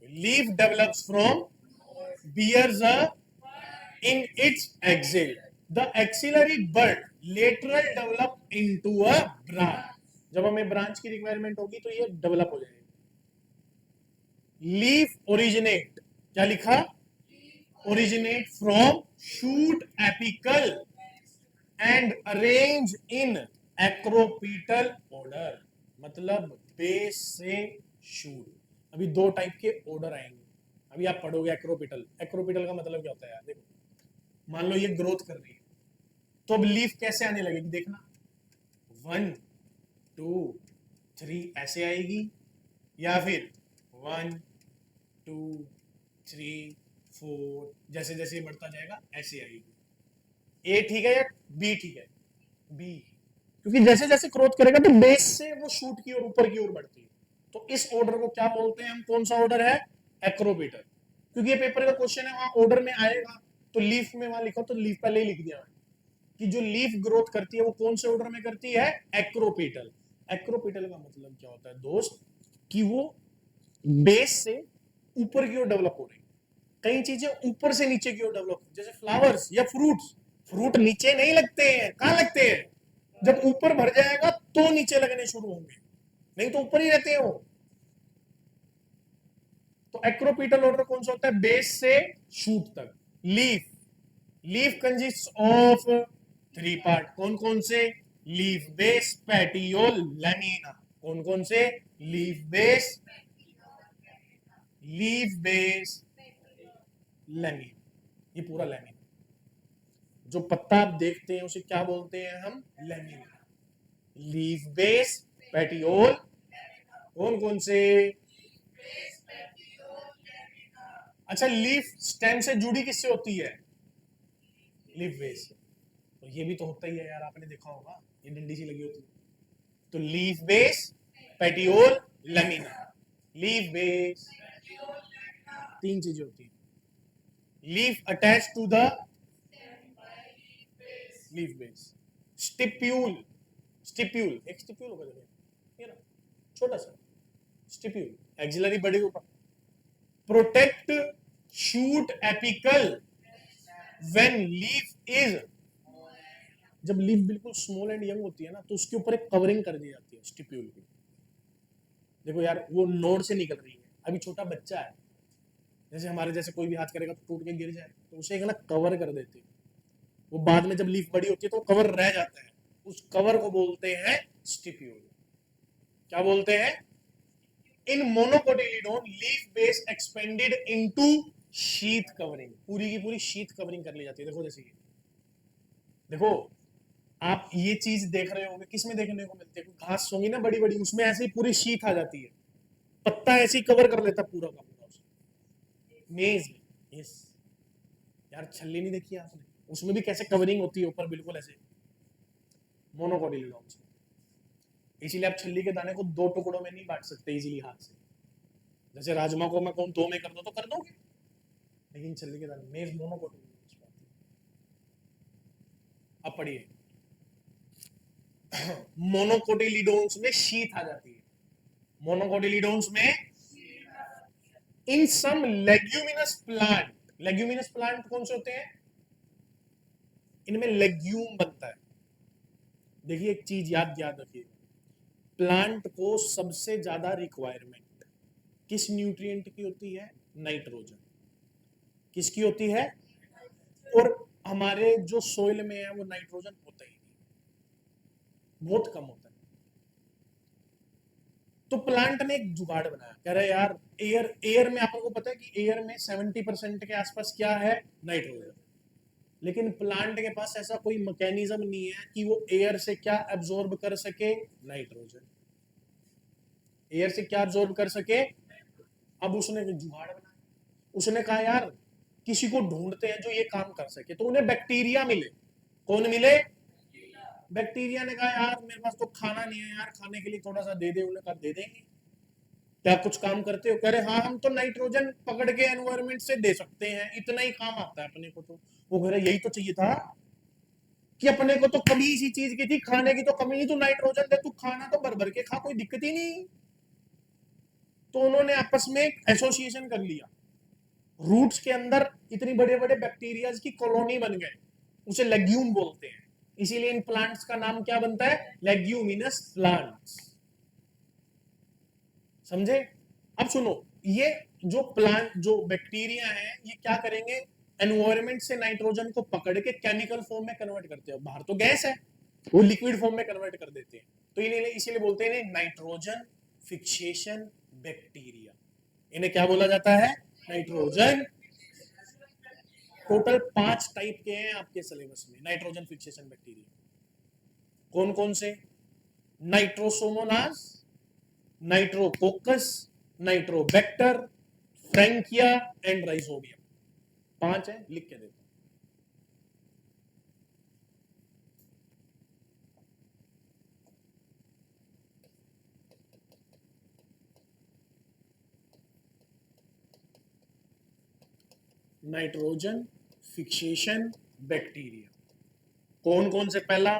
leaf develops from bears a in its axil. The axillary bud lateral develop into a branch. जब हमें ब्रांच की रिक्वायरमेंट होगी तो ये डेवलप हो जाएगा। लीफ ओरिजिनेट, क्या लिखा, originate from shoot apical and arrange in acropetal order, मतलब बेस से शूट। अभी दो टाइप के ऑर्डर आएंगे, अभी आप पढ़ोगे एक्रोपीटल। एक्रोपीटल का मतलब क्या होता है यार, देखो, मान लो ये ग्रोथ कर रही है, तो अब लीफ कैसे आने लगेगी, देखना, 1 2 3 ऐसे आएगी, या फिर 1 2 3 4, जैसे जैसे बढ़ता जाएगा ऐसे आएगी। ए ठीक है या बी ठीक है, बी, क्योंकि जैसे जैसे ग्रोथ करेगा तो बेस से वो शूट की ओर ऊपर की ओर बढ़ती है। तो इस ऑर्डर को क्या बोलते हैं हम, कौन सा ऑर्डर है, एक्रोपीटल। क्योंकि ये पेपर का क्वेश्चन है, वहां ऑर्डर में आएगा, तो लीफ में वहां लिखो तो लीफ पहले ही लिख दिया कि जो लीफ ग्रोथ करती है वो कौन से ऑर्डर में करती है, एक्रोपीटल। एक्रोपीटल का मतलब क्या होता है दोस्त, कि वो बेस से ऊपर की ओर डेवलप हो रही है। कई चीजें ऊपर से नीचे की ओर डेवलप, जैसे फ्लावर्स या फ्रूट्स, फ्रूट नीचे नहीं लगते हैं, कहां लगते हैं, जब ऊपर भर जाएगा तो नीचे लगने शुरू होंगे, नहीं तो ऊपर ही रहते हैं वो। तो एक्रोपीटल ऑर्डर कौन सा होता है, बेस से शूट तक। Leaf, leaf consist of 3 part, कौन कौन से, लीफ बेस पेटियोल लैमिना। कौन कौन से, leaf base, leaf base lamina, ये पूरा लैमिना, जो पत्ता आप देखते हैं उसे क्या बोलते हैं हम, लैमिना। लीफ बेस पेटियोल, कौन कौन से, अच्छा, लीफ स्टेम से जुड़ी किससे होती है? Leaf base. तो ये भी तो होता ही है यार, आपने देखा होगा, ये डंडी सी लगी होती है। तो leaf base, petiole, lamina. Leaf base, तीन चीजें होती है। Leaf attach to the leaf base. Stipule, stipule, एक स्टिप्यूल होगा देखो, ये ना, छोटा सा स्टिप्यूल, एक्सिलरी बड़े के ऊपर। Protect shoot apical when leaf is, जब लीफ बिल्कुल स्मॉल एंड यंग होती है ना, तो उसके ऊपर एक कवरिंग कर दी जाती है स्टिप्यूल की। देखो यार, वो नोड से निकल रही है, अभी छोटा बच्चा है, जैसे हमारे जैसे कोई भी हाथ करेगा तो टूट के गिर जाए, तो उसे एक ना कवर कर देते हैं। वो बाद में जब लीफ बड़ी होती है तो कवर रह जाता है, उस कवर को बोलते हैं स्टिप्यूल। क्या बोलते हैं? In monocotyledon leaf base expanded into sheath covering, पूरी की पूरी शीथ कवरिंग कर ली जाती है। देखो जैसे ये, देखो आप ये चीज देख रहे होंगे, किसमें देखने को मिलती है? घास होंगी ना बड़ी बड़ी, उसमें ऐसे ही पूरी शीत आ जाती है, पत्ता ऐसे ही कवर कर लेता पूरा का पूरा मेज में। यस यार, छल्ली नहीं देखी आपने? उसमें भी कैसे कवरिंग होती है ऊपर बिल्कुल ऐसे, मोनोकोटिलीडोन। इसीलिए आप छल्ली के दाने को दो टुकड़ों में नहीं बांट सकते इजीली हाथ से। जैसे राजमा को मैं कहूँ दो में कर दो तो कर दोगे, लेकिन छल्ली के दाने मेज मोनोकोटिलीडोन। अब पढ़िए, मोनोकोटिलीडोन्स में शीत आ जाती है, मोनोकोटिलीडोन्स में। इन some leguminous plant, leguminous plant कौन से होते हैं? इनमें लेग्यूम बनता है। देखिए एक चीज याद रखिए, प्लांट को सबसे ज्यादा रिक्वायरमेंट किस न्यूट्रिएंट की होती है? नाइट्रोजन। किसकी होती है? और हमारे जो सोइल में है वो नाइट्रोजन होता ही नहीं, बहुत कम होता है। तो प्लांट ने एक जुगाड़ बनाया, कह रहे यार एयर में आपको पता है कि एयर में 70% के आसपास क्या है? नाइट्रोजन। लेकिन प्लांट के पास ऐसा कोई मैकेनिज्म नहीं है कि वो एयर से क्या एब्जॉर्ब कर सके? नाइट्रोजन। एयर से क्या एब्जॉर्ब कर सके? अब उसने जुगाड़ बनाया, उसने कहा यार किसी को ढूंढते हैं जो ये काम कर सके, तो उन्हें बैक्टीरिया मिले। कौन मिले? बैक्टीरिया ने कहा यार मेरे पास तो खाना नहीं है यार, खाने के लिए थोड़ा सा दे दे। उन्होंने कहा दे देंगे, क्या कुछ काम करते हो? कह रहे हाँ, हम तो नाइट्रोजन पकड़ के एनवायरमेंट से दे सकते हैं, इतना ही काम आता है अपने को। तो वो कह रहे यही तो चाहिए था, कि अपने को तो कमी इसी चीज की थी, खाने की तो कमी नहीं, तू नाइट्रोजन दे, तू खाना तो भर भर के खा, कोई दिक्कत ही नहीं। तो उन्होंने आपस में एक एसोसिएशन कर लिया, रूट्स के अंदर इतनी बड़े बड़े बैक्टीरिया की कॉलोनी बन गए, उसे लेग्यूम बोलते हैं। इसीलिए इन प्लांट्स का नाम क्या बनता है? Leguminous plants. समझे? अब सुनो, ये जो प्लांट, जो बैक्टीरिया है, ये क्या करेंगे? एनवायरमेंट से नाइट्रोजन को पकड़ के केमिकल फॉर्म में कन्वर्ट करते हैं। बाहर तो गैस है, वो लिक्विड फॉर्म में कन्वर्ट कर देते हैं। तो इसीलिए बोलते हैं नाइट्रोजन फिक्सेशन बैक्टीरिया। इन्हें क्या बोला जाता है? नाइट्रोजन। टोटल 5 टाइप के हैं आपके सिलेबस में नाइट्रोजन फिक्सेशन बैक्टीरिया। कौन कौन से? Nitrosomonas, Nitrococcus, Nitrobacter, Frankia and rhizobium. 5 है, लिख के देता हूं। नाइट्रोजन फिक्सेशन बैक्टीरिया कौन कौन से? पहला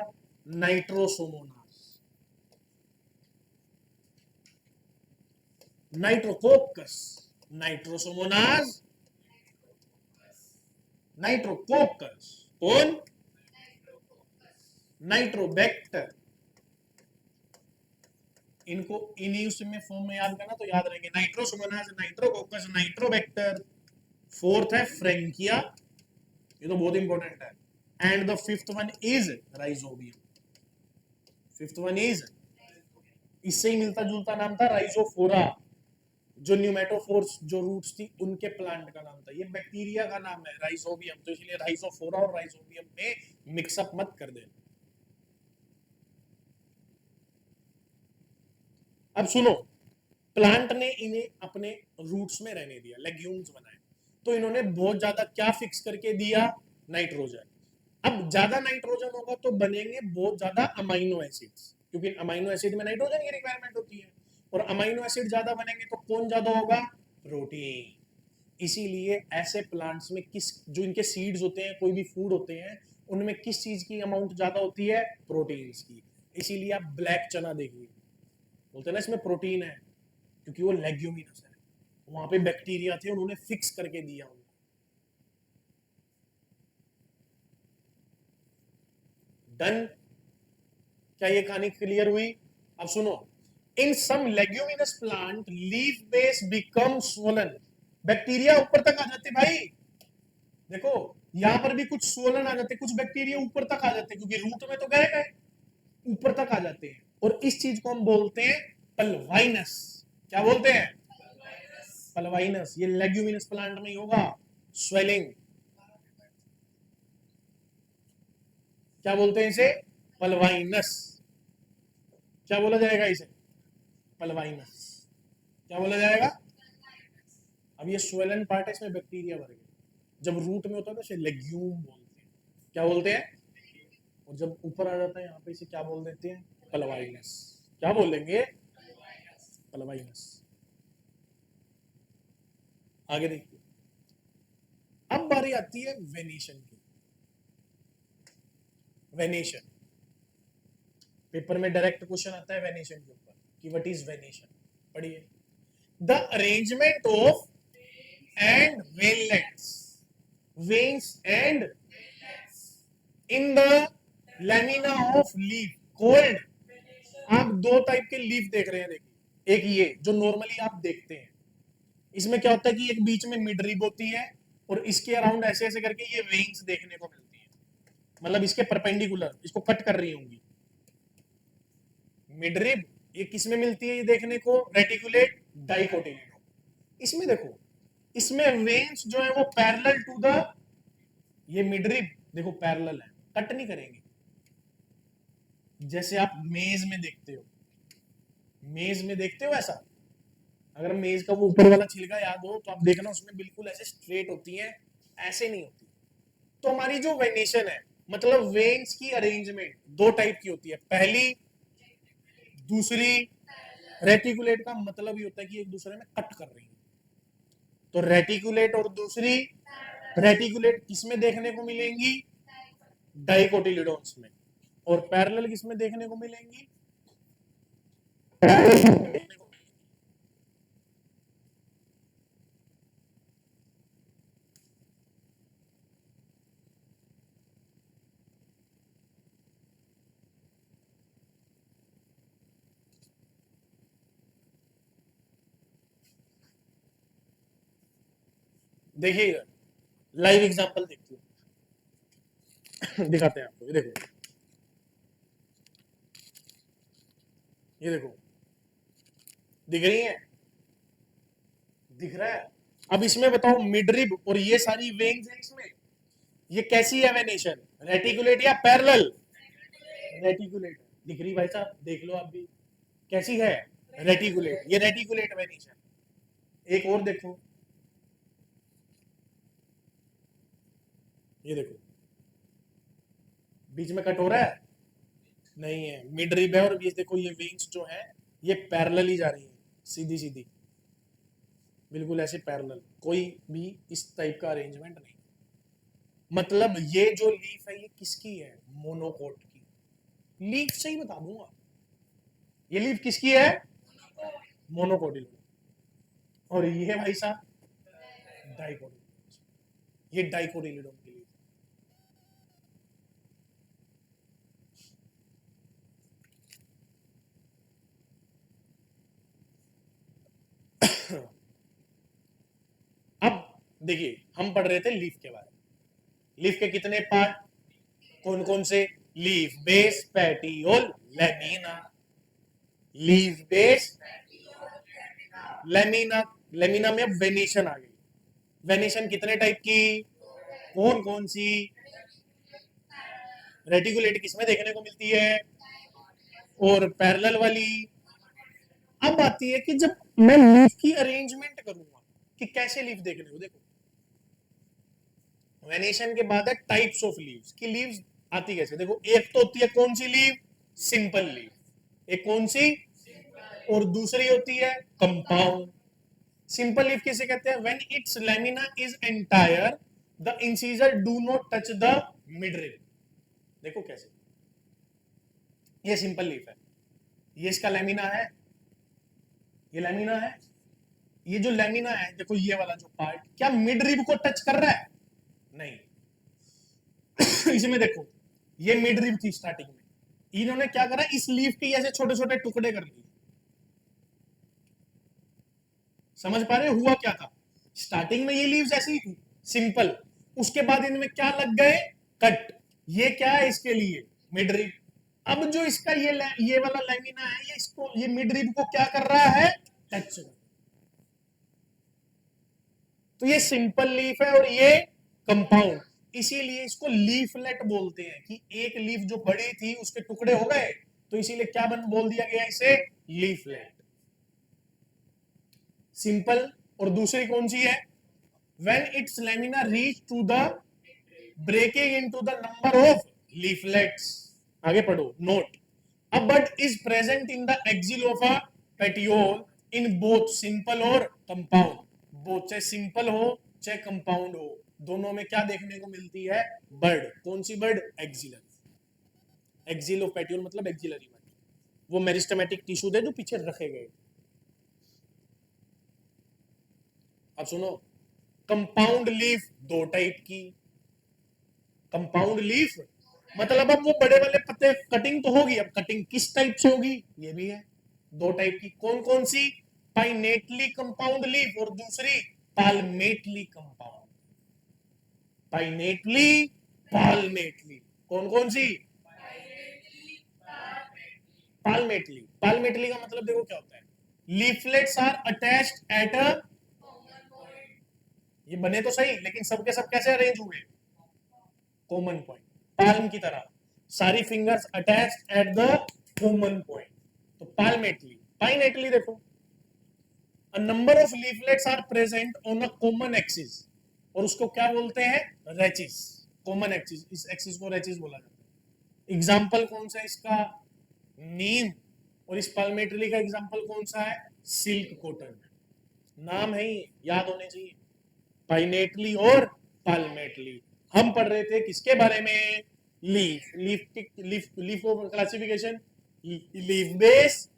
नाइट्रोसोमोनास, नाइट्रोकोकस, नाइट्रोसोमोनास, नाइट्रोकोकस, कौन? नाइट्रोबैक्टर। इनको इन्हीं उसमें फॉर्म में याद करना तो याद रहेंगे, नाइट्रोसोमोनास, नाइट्रोकोकस, नाइट्रोबैक्टर। फोर्थ है फ्रैंकिया, ये तो बहुत इंपॉर्टेंट है। And the fifth one is rhizobium. Fifth one is, इससे ही मिलता जुलता नाम था राइजोफोरा, जो न्यूमेटोफोर्स जो रूट्स थी उनके प्लांट का नाम था। ये बैक्टीरिया का नाम है राइजोबियम, तो इसलिए राइजोफोरा और राइजोबियम में मिक्सअप मत कर देना। अब सुनो, प्लांट ने इन्हें अपने रूट्स में रहने दिया, लेग्यूम्स बनाए। तो इन्होंने बहुत ज्यादा क्या फिक्स करके दिया, नाइट्रोजन। अब ज्यादा नाइट्रोजन होगा तो बनेंगे बहुत ज्यादा अमाइनो एसिड्स, क्योंकि अमाइनो एसिड में नाइट्रोजन की रिक्वायरमेंट होती है, और अमाइनो एसिड ज्यादा बनेंगे तो कौन ज्यादा होगा, प्रोटीन। इसीलिए ऐसे प्लांट्स में किस, जो इनके सीड्स होते हैं, कोई भी फूड होते हैं, उनमें किस चीज की अमाउंट ज्यादा होती है, प्रोटीन्स की। इसीलिए आप ब्लैक चना देखिए, बोलते हैं ना इसमें प्रोटीन है, क्योंकि वो लेग्यूमिनस है। वहां पे बैक्टीरिया थे, उन्होंने फिक्स करके दिया उनको। डन। क्या ये कहानी क्लियर हुई? अब सुनो, in some leguminous plant leaf base become swollen. Bacteria ऊपर तक आ जाते भाई, देखो यहां पर भी कुछ स्वोलन आ जाते, कुछ बैक्टीरिया ऊपर तक आ जाते, क्योंकि रूट में तो गए गए, ऊपर तक आ जाते हैं। और इस चीज को हम बोलते हैं पल्वाइनस। क्या बोलते हैं? पल्वाइनस। ये लेग्यूमिनस प्लांट में ही होगा, स्वेलिंग। क्या बोलते हैं इसे? पल्वाइनस। क्या बोला जाएगा इसे? पल्वाइनस। क्या बोला जाएगा? अब ये स्वेलन पार्ट है, इसमें बैक्टीरिया भर गए। जब रूट में होता है तो इसे लेग्यूम बोलते हैं। क्या बोलते हैं? और जब ऊपर आ जाता है यहाँ पे, इसे क्या बोल देते हैं? पल्वाइनस। क्या बोलेंगे? पल्वाइनस। आगे देखिए, अब बारी आती है वेनेशन की। वेनेशन पेपर में डायरेक्ट क्वेश्चन आता है वेनेशन के ऊपर कि व्हाट इज वेनेशन। पढ़िए, the arrangement of and veinlets, veins and in the lamina of leaf called. आप दो टाइप के लीफ देख रहे हैं, देखिए, एक ये जो नॉर्मली आप देखते हैं, इसमें क्या होता है कि एक बीच में मिड रिब होती है, और इसके अराउंड ऐसे ऐसे करके ये वेन्स देखने को मिलती है, मतलब इसके परपेंडिकुलर, इसको कट कर रही होंगी। मिड रिब ये किस में मिलती है, ये देखने को, रेटिकुलेट डाइकोटिलेडोन। इसमें देखो, इसमें वेन्स जो है वो पैरेलल टू द, ये मिड रिब देखो पैरेलल है, कट नहीं करेंगे। जैसे आप मेज में देखते हो, मेज में देखते हो ऐसा, अगर मेज का वो ऊपर वाला छिलका याद हो तो आप देखना, उसमें बिल्कुल ऐसे स्ट्रेट होती है, ऐसे नहीं होती। तो हमारी जो वेनेशन है, मतलब वेन्स की अरेंजमेंट दो टाइप की होती है, पहली, दूसरी। रेटिकुलेट का मतलब ये होता है कि एक दूसरे में कट कर रही है। तो रेटिकुलेट और दूसरी, रेटिकुलेट किसमें देखने को मिलेंगी, डाइकोटिलिडोन्स में, और पैरेलल किसमें देखने को मिलेंगी, देखिए लाइव एग्जांपल देखिए, दिखाते हैं आपको। ये देखो, ये देखो, दिख रही है? दिख रहा है? अब इसमें बताओ, मिडरिब और ये सारी वेन्स है इसमें, ये कैसी है वेनेशन, रेटिकुलेट या पैरेलल? रेटिकुलेट। दिख रही भाई साहब, देख लो आप भी, कैसी है, रेटिकुलेट। ये रेटिकुलेट वेनेशन। एक और देखो, ये देखो, बीच में कट हो रहा है, नहीं है, मिड रिब है, और ये देखो ये वेन्स जो है ये पैरेलल ही जा रही है, सीधी सीधी, बिल्कुल ऐसे पैरेलल, कोई भी इस टाइप का अरेंजमेंट नहीं। मतलब ये जो लीफ है ये किसकी है, मोनोकोट की। लीफ से ही बता दूंगा, ये लीफ किसकी है, मोनोकोटिल। और ये भाई साहब डाइकोटिल, ये डाइकोटिलिडोन की लीफ। अब देखिए, हम पढ़ रहे थे लीफ के बारे में। लीफ के कितने पार्ट, कौन कौन से? Leaf base, petiole, lamina. Leaf base, lamina. Lamina में अब वेनेशन आ गई। वेनेशन कितने टाइप की, कौन कौन सी? रेटिकुलेट किसमें देखने को मिलती है, और पैरेलल वाली। अब आती है कि जब मैं लीफ की अरेंजमेंट करूंगा कि कैसे लीफ देखने को, देखो वेनेशन के बाद है टाइप्स ऑफ लीव्स की लीव्स आती कैसे। देखो एक तो होती है कौन सी लीव, सिंपल लीव, एक कौन सी, और दूसरी होती है कंपाउंड। सिंपल लीफ किसे कहते हैं, when its lamina is entire the incisor do not touch the mid rib. देखो कैसे, ये सिंपल लीफ है, ये इसका लेमिना है, ये लेमिना है, ये जो लेमिना है देखो ये वाला जो पार्ट क्या मिड रिब को टच कर रहा है, नहीं। इसमें देखो ये मिड रिब थी स्टार्टिंग में, इन्होंने क्या करा, इस लीफ के ऐसे छोटे छोटे टुकड़े कर दिए। समझ पा रहे हुआ क्या था, स्टार्टिंग में ये लीव्स ऐसी थी सिंपल, उसके बाद इनमें क्या लग गए, कट। ये क्या है इसके लिए, मिड रिब। अब जो इसका ये वाला लेमिना है, ये इसको ये मिड रिब को क्या कर रहा है, टच। तो ये सिंपल लीफ है और ये कंपाउंड, इसीलिए इसको लीफलेट बोलते हैं कि एक लीफ जो बड़ी थी उसके टुकड़े हो गए, तो इसीलिए क्या बोल दिया गया इसे, लीफलेट। सिंपल, और दूसरी कौन सी है, when its lamina reach to the breaking into the number of leaflets. आगे पढ़ो, note a bud is present in the axil of a petiole in both simple और कंपाउंड। बोथ, चाहे सिंपल हो चाहे कंपाउंड हो, दोनों में क्या देखने को मिलती है, बर्ड। कौन सी bird, axillar. Axil of petiole मतलब एक्सिलरी बर्ड, वो मेरिस्टेमेटिक टिश्यू थे जो पीछे रखे गए। अब सुनो, कंपाउंड लीफ दो टाइप की, कंपाउंड लीफ मतलब अब वो बड़े वाले पत्ते कटिंग तो होगी, अब कटिंग किस टाइप से होगी, ये भी है दो टाइप की। कौन कौन सी, पाइनेटली कंपाउंड लीफ और दूसरी पाल्मेटली कंपाउंड। पाइनेटली, पाल्मेटली, कौन कौन सी, पाल्मेटली। पाल्मेटली का मतलब देखो क्या होता है, leaflets are attached at a, ये बने तो सही लेकिन सबके सब कैसे अरेंज हुए, कॉमन पॉइंट, पाल्म की तरह, सारी fingers attached at the common point, तो पाल्मेटली। पाइनेटली देखो, a number of leaflets are present on a common axis, और उसको क्या बोलते हैं, रेचिस। कॉमन एक्सिस, इस एक्सिस को रेचिस बोला जाता है। एग्जाम्पल कौन सा है इसका, नीम, और इस पाल्मेटरी का एग्जाम्पल कौन सा है, सिल्क कॉटन। नाम है ही याद होने चाहिए, पाइनेटली और पाल्मेटली। हम पढ़ रहे थे किसके बारे में, लीफ, लीफ को classification, leaf base,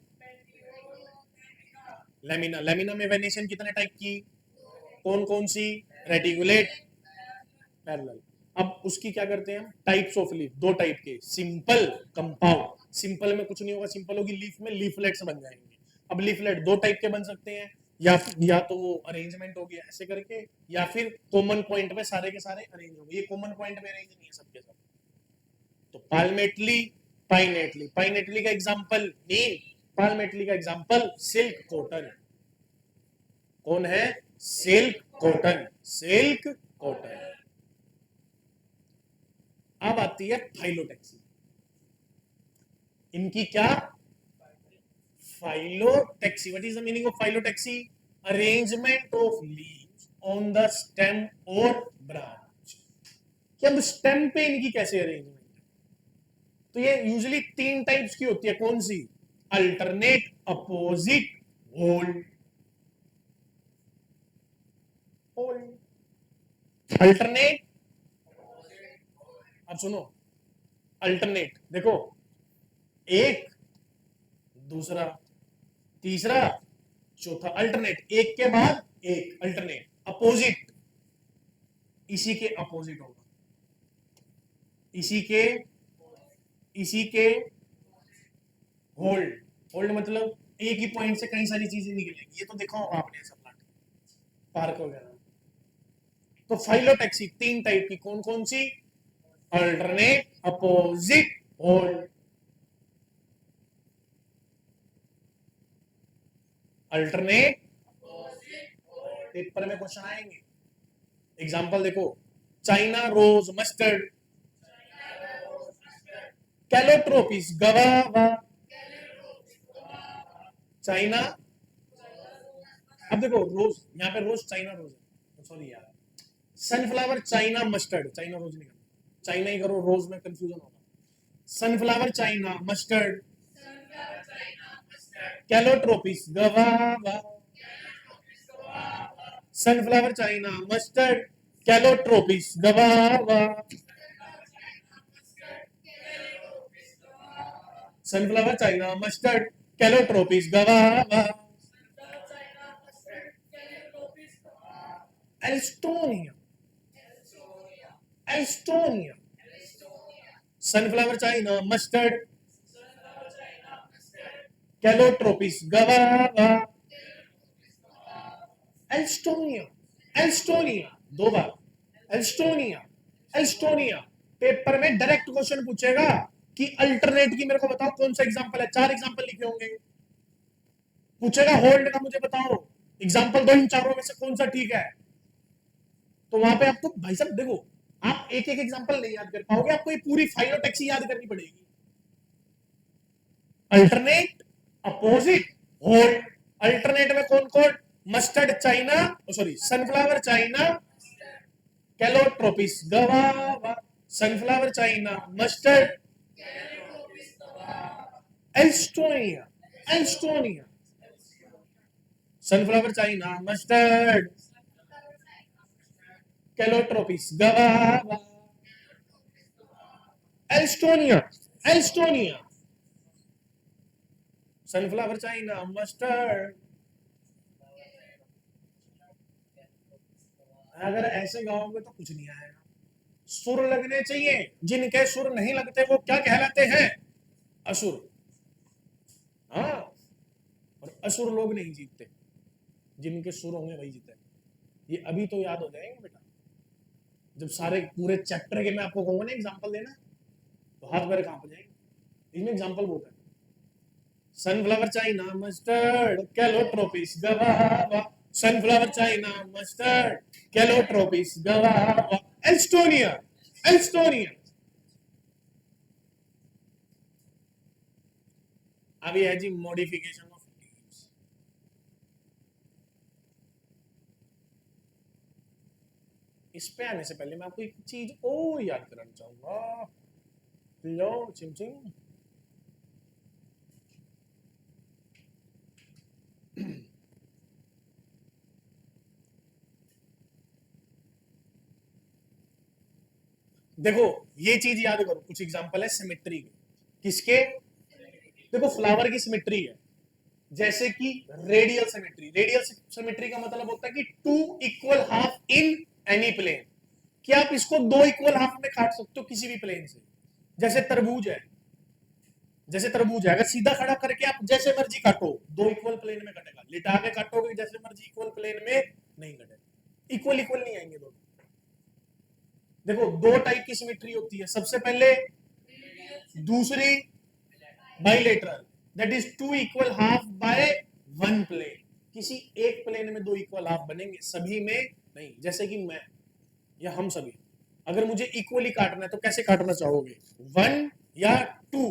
lamina. Lamina में वेनेशन कितने टाइप की, कौन कौन सी, रेटिकुलेट, पैरेलल। अब उसकी क्या करते हैं हम, टाइप्स ऑफ लीफ, दो टाइप के, सिंपल, कंपाउंड। सिंपल में कुछ नहीं होगा, सिंपल होगी लीफ में लीफलेट्स बन जाएंगे। अब लीफलेट दो टाइप के बन सकते हैं, या तो वो अरेंजमेंट हो गया ऐसे करके, या फिर कॉमन पॉइंट में सारे के सारे अरेंज हो गए। ये कॉमन पॉइंट में अरेंज नहीं है सबके सब, तो पाल्मेटली, पाइनेटली। पाइनेटली का एग्जांपल नीम, पाल्मेटली का एग्जांपल सिल्क कॉटन। कौन है, सिल्क कॉटन, सिल्क कॉटन। अब आती है फाइलोटेक्सी, इनकी क्या, phyllotaxy. What is the meaning of phyllotaxy, arrangement of leaves on the stem और ब्रांच। कि अब स्टेम पे इनकी कैसे अरेंजमेंट है, तो ये यूजुअली तीन टाइप्स की होती है। कौन सी, alternate, opposite, whorled. Whorled, alternate. अब सुनो, अल्टरनेट देखो, एक, दूसरा, तीसरा, चौथा, अल्टरनेट, एक के बाद एक, अल्टरनेट। अपोजिट, इसी के अपोजिट होगा, इसी के होल्ड। होल्ड मतलब एक ही पॉइंट से कई सारी चीजें निकलेंगी, ये तो देखा होगा आपने सब पार्क वगैरह। तो फाइलोटैक्सी तीन टाइप की, कौन कौन सी, alternate, opposite, whorled. Alternate, paper में क्वेश्चन आएंगे। एग्जांपल देखो, China rose mustard, calotropis guava, China. अब देखो रोज, यहाँ पे रोज चाइना रोज है, सॉरी यार, sunflower, China, mustard, china rose नहीं करना, चाइना ही करो, रोज में कंफ्यूजन होगा। Sunflower, China, mustard, calotropis, guava. Sunflower, China, mustard, calotropis, guava. Sunflower, China, mustard, calotropis, guava. Alstonia, alstonia. Sunflower, China, mustard, calotropis, guava. Alstonia, alstonia, दो बार, alstonia, alstonia. Paper में direct question पूछेगा कि alternate की मेरे को बताओ कौन सा एग्जांपल है, 4 एग्जांपल लिखे होंगे। पूछेगा होल्ड का मुझे बताओ एग्जांपल दो, इन चारों में से कौन सा ठीक है। तो वहां पे आपको भाई साहब देखो, आप एक एक एग्जांपल नहीं याद कर पाओगे, आपको ये पूरी फाइलोटैक्सी याद करनी पड़ेगी। Alternate, opposite, whorled. अल्टरनेट में कौन कौन, mustard, China, sorry, sunflower, China, Calotropis, guava. Sunflower, China, mustard, alstonia, alstonia. Sunflower, China, mustard, calotropis, guava. Alstonia, alstonia. Sunflower, China, mustard. अगर ऐसे गाओगे तो कुछ नहीं आएगा। सुर लगने चाहिए, जिनके सुर नहीं लगते वो क्या कहलाते हैं, असुर। हाँ, और असुर लोग नहीं जीतते, जिनके सुर होंगे वही जीते। ये अभी तो याद हो जाएंगे बेटा, जब सारे पूरे चैप्टर के मैं आपको कहूंगा ना एग्जांपल देना, तो हाथ मेरे कांप जाएंगे। इसमें एग्जांपल बहुत है। Sunflower, China, mustard, calotropis, guava. Sunflower, China, mustard, calotropis, guava. Alstonia, Alstonia. अभी है जी मॉडिफिकेशन ऑफ लीव्स। इस पे आने से पहले मैं आपको एक चीज और याद कराना चाहूंगा। लो चिमचिम, देखो ये चीज याद करो, कुछ एग्जांपल है सिमेट्री के। किसके, देखो फ्लावर की सिमेट्री है, जैसे कि रेडियल सिमेट्री। रेडियल सिमेट्री का मतलब होता है कि two equal half in any plane, कि आप इसको दो इक्वल हाफ में काट सकते हो किसी भी प्लेन से। जैसे तरबूज है, जैसे तरबूज है, अगर सीधा खड़ा करके आप जैसे मर्जी काटो, दो इक्वल प्लेन में कटेगा। लिटा के काटोगे जैसे मर्जी इक्वल प्लेन में नहीं कटेगा, इक्वल इक्वल नहीं आएंगे दोनों। देखो दो टाइप की सिमेट्री होती है, सबसे पहले दूसरी bilateral, that is two equal half by one plane. किसी एक प्लेन में दो इक्वल हाफ बनेंगे, सभी में नहीं। जैसे कि मैं या हम सभी, अगर मुझे इक्वली काटना है तो कैसे काटना चाहोगे, वन या टू।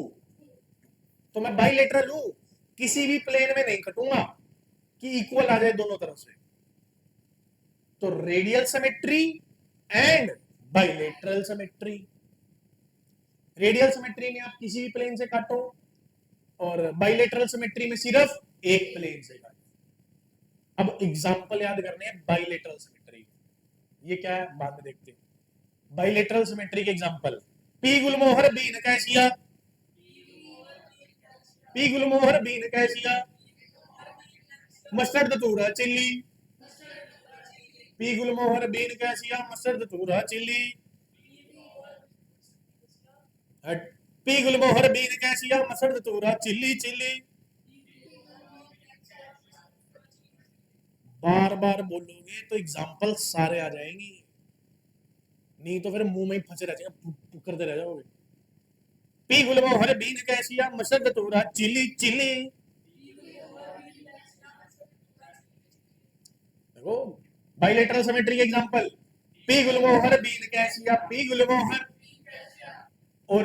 तो मैं बाइलेटरल हूं, किसी भी प्लेन में नहीं कटूंगा कि इक्वल आ जाए दोनों तरफ से। तो radial symmetry and bilateral symmetry. Radial symmetry में आप किसी भी प्लेन से काटो, और बाइलेटरल सिमेट्री में सिर्फ एक प्लेन से काटो। अब एग्जांपल याद करने हैं बाइलेटरल सिमेट्री, ये क्या है बाद में देखते हैं। बाइलेटरल सिमेट्री के example, pea gulmohar bean cassia, pea gulmohar bean cassia, mustard तूरा chilli, pea gulmohar bean cassia, mustard तूरा chilli. Pea gulmohar bean cassia, mustard तूरा चिल्ली चिल्ली। बार बार बोलोगे तो एग्जांपल सारे आ जाएंगी, नहीं तो फिर मुंह में ही फंसे रह जाएगा, करते रह जाओगे। Pea gulmohar bean cassia, mustard तूरा चिल्ली चिल्ली। देखो बाइलेटरल सिमेट्री के example, pea gulmohar bean cassia, pea gulmohar. और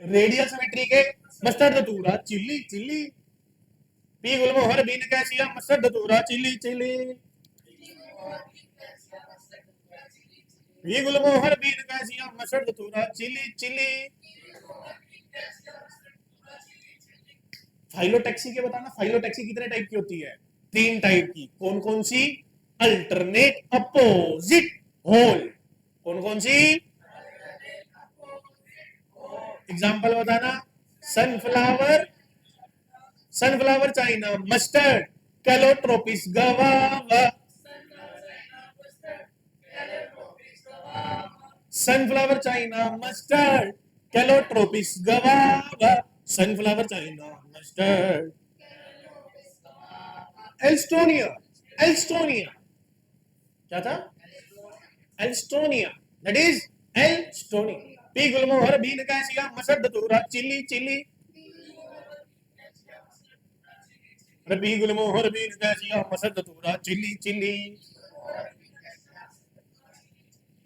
रेडियल सिमेट्री के मस्टर्ड तूरा chilli chilli, pea gulmohar bean cassia, mustard तूरा चिल्ली चिल्ली। ये गुलमोहर बीन कैसिया मसर्द तूरा चिली चिली। फाइलोटैक्सी के बताना, फाइलोटैक्सी कितने टाइप की होती है? 3 टाइप की। कौन कौन सी? Alternate opposite whorl. कौन कौन सी? एग्जाम्पल बताना। Sunflower, sunflower China mustard, calotropis guava. Sunflower China mustard, calotropis guava. Sunflower China mustard. Alstonia, alstonia क्या था? Alstonia, that is alstonia. Pea gulmohar bean cassia mustard दूरा chilli chilli. Pea gulmohar bean cassia mustard दूरा chilli chilli.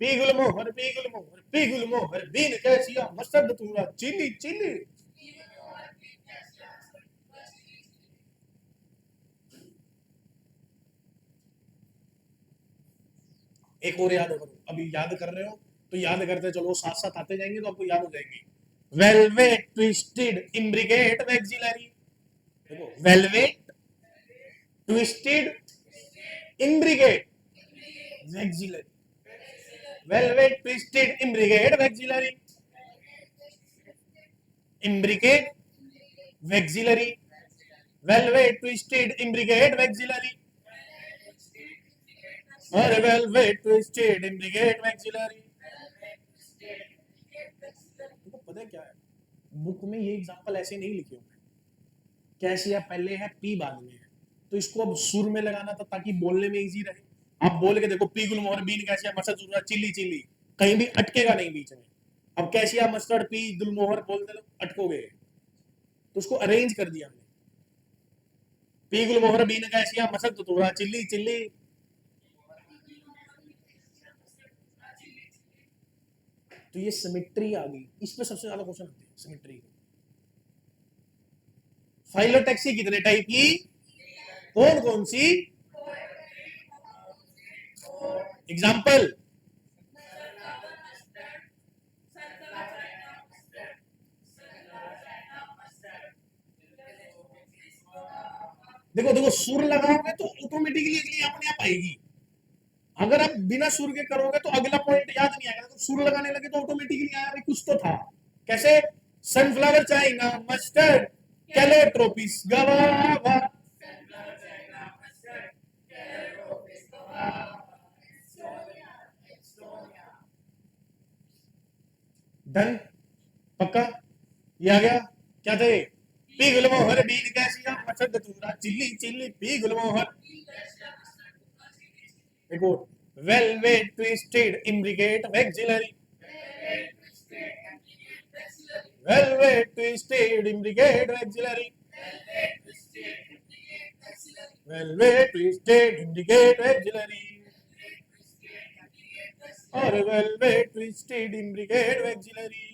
Pea gulmohar, pea gulmohar, pea gulmohar bean cassia mustard दूरा chilli chilli. एक और याद करो, अभी याद कर रहे हो तो याद करते चलो, साथ साथ आते जाएंगे तो आपको याद हो जाएंगे। Valvate twisted imbricate vexillary. देखो, valvate twisted imbricate vexillary. Valvate twisted imbricate vexillary. Imbricate vexillary. Valvate twisted imbricate vexillary. और वेलवेट ट्विस्टेड इम्ब्रिगेट मैक्सिलरी। तुमको पता है क्या है, बुक में ये एग्जांपल ऐसे नहीं लिखे हुए। कैसिया पहले है, पी बाद में है, तो इसको अब सुर में लगाना था ताकि बोलने में इजी रहे। आप बोल के देखो, पी गुलमोहर बीन कैसिया मसद जरूरत चिल्ली चिल्ली, कहीं भी अटकेगा नहीं बीच में। अब कैसिया मस्टर्ड पी गुलमोहर बोल दे, अटकोगे। तो उसको अरेंज कर दिया हमने। पी गुलमोहर बीन कैसिया मसद जरूरत चिल्ली चिल्ली। तो ये सिमेट्री आ गई, इस पे सबसे ज्यादा क्वेश्चन आते हैं सिमेट्री। फाइलोटैक्सी कितने टाइप की? कौन कौन सी? एग्जाम्पल। देखो देखो, सुर लगाओगे तो ऑटोमेटिकली अगली अपने आप आएगी। अगर आप बिना सुर के करोगे तो अगला पॉइंट याद नहीं आएगा। तो सुर लगाने लगे तो ऑटोमेटिकली आया भाई, कुछ तो था। कैसे? Sunflower China mustard, calotropis guava. Done, पक्का? ये आ गया। क्या थे? Pea gulmohar bean cassia mustard तूरा चिल्ली चिल्ली। पी गुलमोहर। एक और, valvate twisted imbricate vexillary. Valvate twisted imbricate vexillary. Valvate twisted imbricate vexillary. और valvate twisted imbricate vexillary.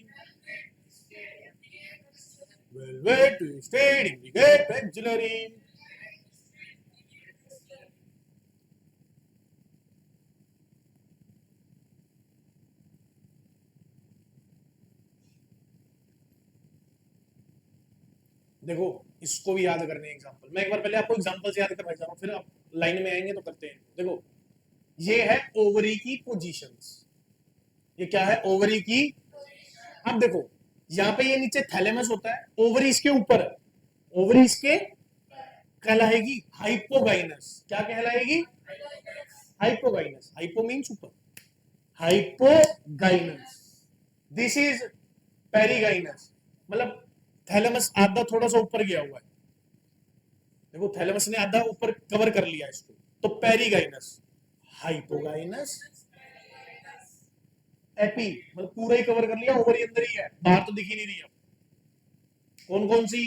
Valvate twisted imbricate vexillary. देखो, इसको भी याद करने एग्जांपल। मैं एक बार पहले आपको एग्जांपल से याद करवा जा रहा हूँ, फिर आप लाइन में आएंगे तो करते हैं। देखो, ये है ओवरी की पोजीशंस। ये क्या है? ओवरी की। अब देखो, यहाँ पे ये नीचे थैलेमस होता है, ओवरी इसके ऊपर है। ओवरी इसके कहलाएगी हाइपोगाइनस। क्या कहलाएगी? हाइपोगाइनस। हाइपो मीन्स ऊपर, हाइपोगाइनस। This is perigynous. मतलब थैलेमस आधा थोड़ा सा ऊपर गया हुआ है। देखो, थैलेमस ने आधा ऊपर कवर कर लिया इसको, तो पेरिगाइनस। हाइपोगाइनस, एपी मतलब पूरा ही कवर कर लिया, ओवरी अंदर ही है, बाहर तो दिख ही नहीं रही है। कौन कौन सी?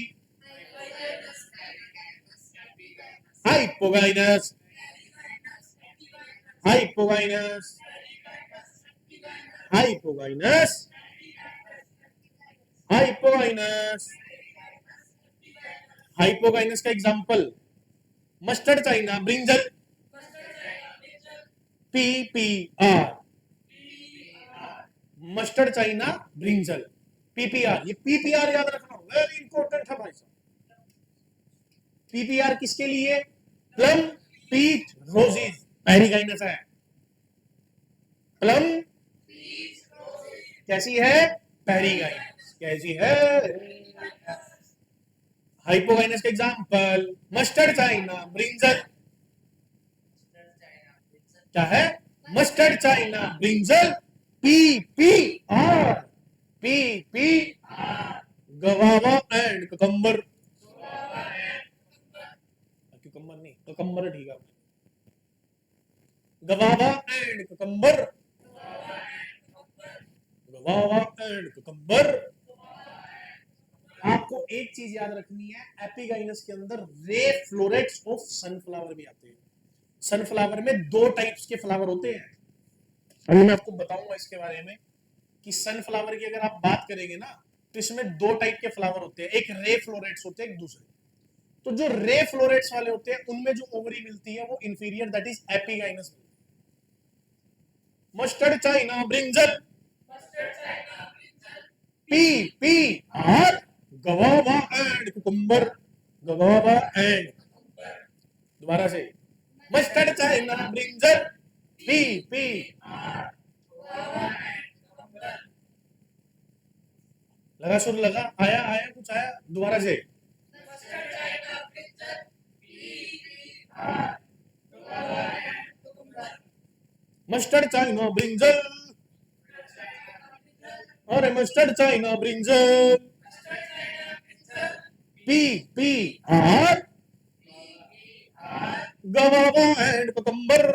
Hypogynous, hypogynous, hypogynous, hypogynous. Hypogynous का example, mustard China brinjal, P P R. Mustard China brinjal, PPR. ये पीपीआर याद रखना, वेरी इंपॉर्टेंट है भाई साहब। पीपीआर किसके लिए? प्लम, पीच, रोजेज, पेरिगाइनस है। प्लम कैसी है? पेरिगाइनस कैसी है? हाइपोगाइनस का एग्जांपल मस्टर्ड चाइना ब्रिंजल। क्या है? Mustard China brinjal, P P are, P P गवावा and cucumber. Cucumber नहीं, ककम्बर ठीक है। गवावा एंड ककम्बर, गवावा एंड ककम्बर। आपको एक चीज याद रखनी है, एपिगाइनस के अंदर रे फ्लोरेट्स ऑफ सनफ्लावर भी आते हैं। सनफ्लावर में दो टाइप्स के फ्लावर होते हैं। अभी मैं आपको बताऊंगा इसके बारे में कि सनफ्लावर की अगर आप बात करेंगे ना, तो इसमें दो टाइप के फ्लावर होते हैं, एक रे फ्लोरेट्स होते हैं, एक दूसरे। तो जो रे फ्लोरेट्स वाले होते हैं उनमें जो ओवरी मिलती है वो inferior, that is epigynous. Mustard China brinjal, P P are, गवावा and cucumber, गवावा and. दोबारा से, mustard China brinjal, P P. लगा सुर लगा, आया आया कुछ आया? दोबारा से, मस्टर्ड चाइना ब्रिंजल, अरे mustard China brinjal, P P are, गवावा and cucumber,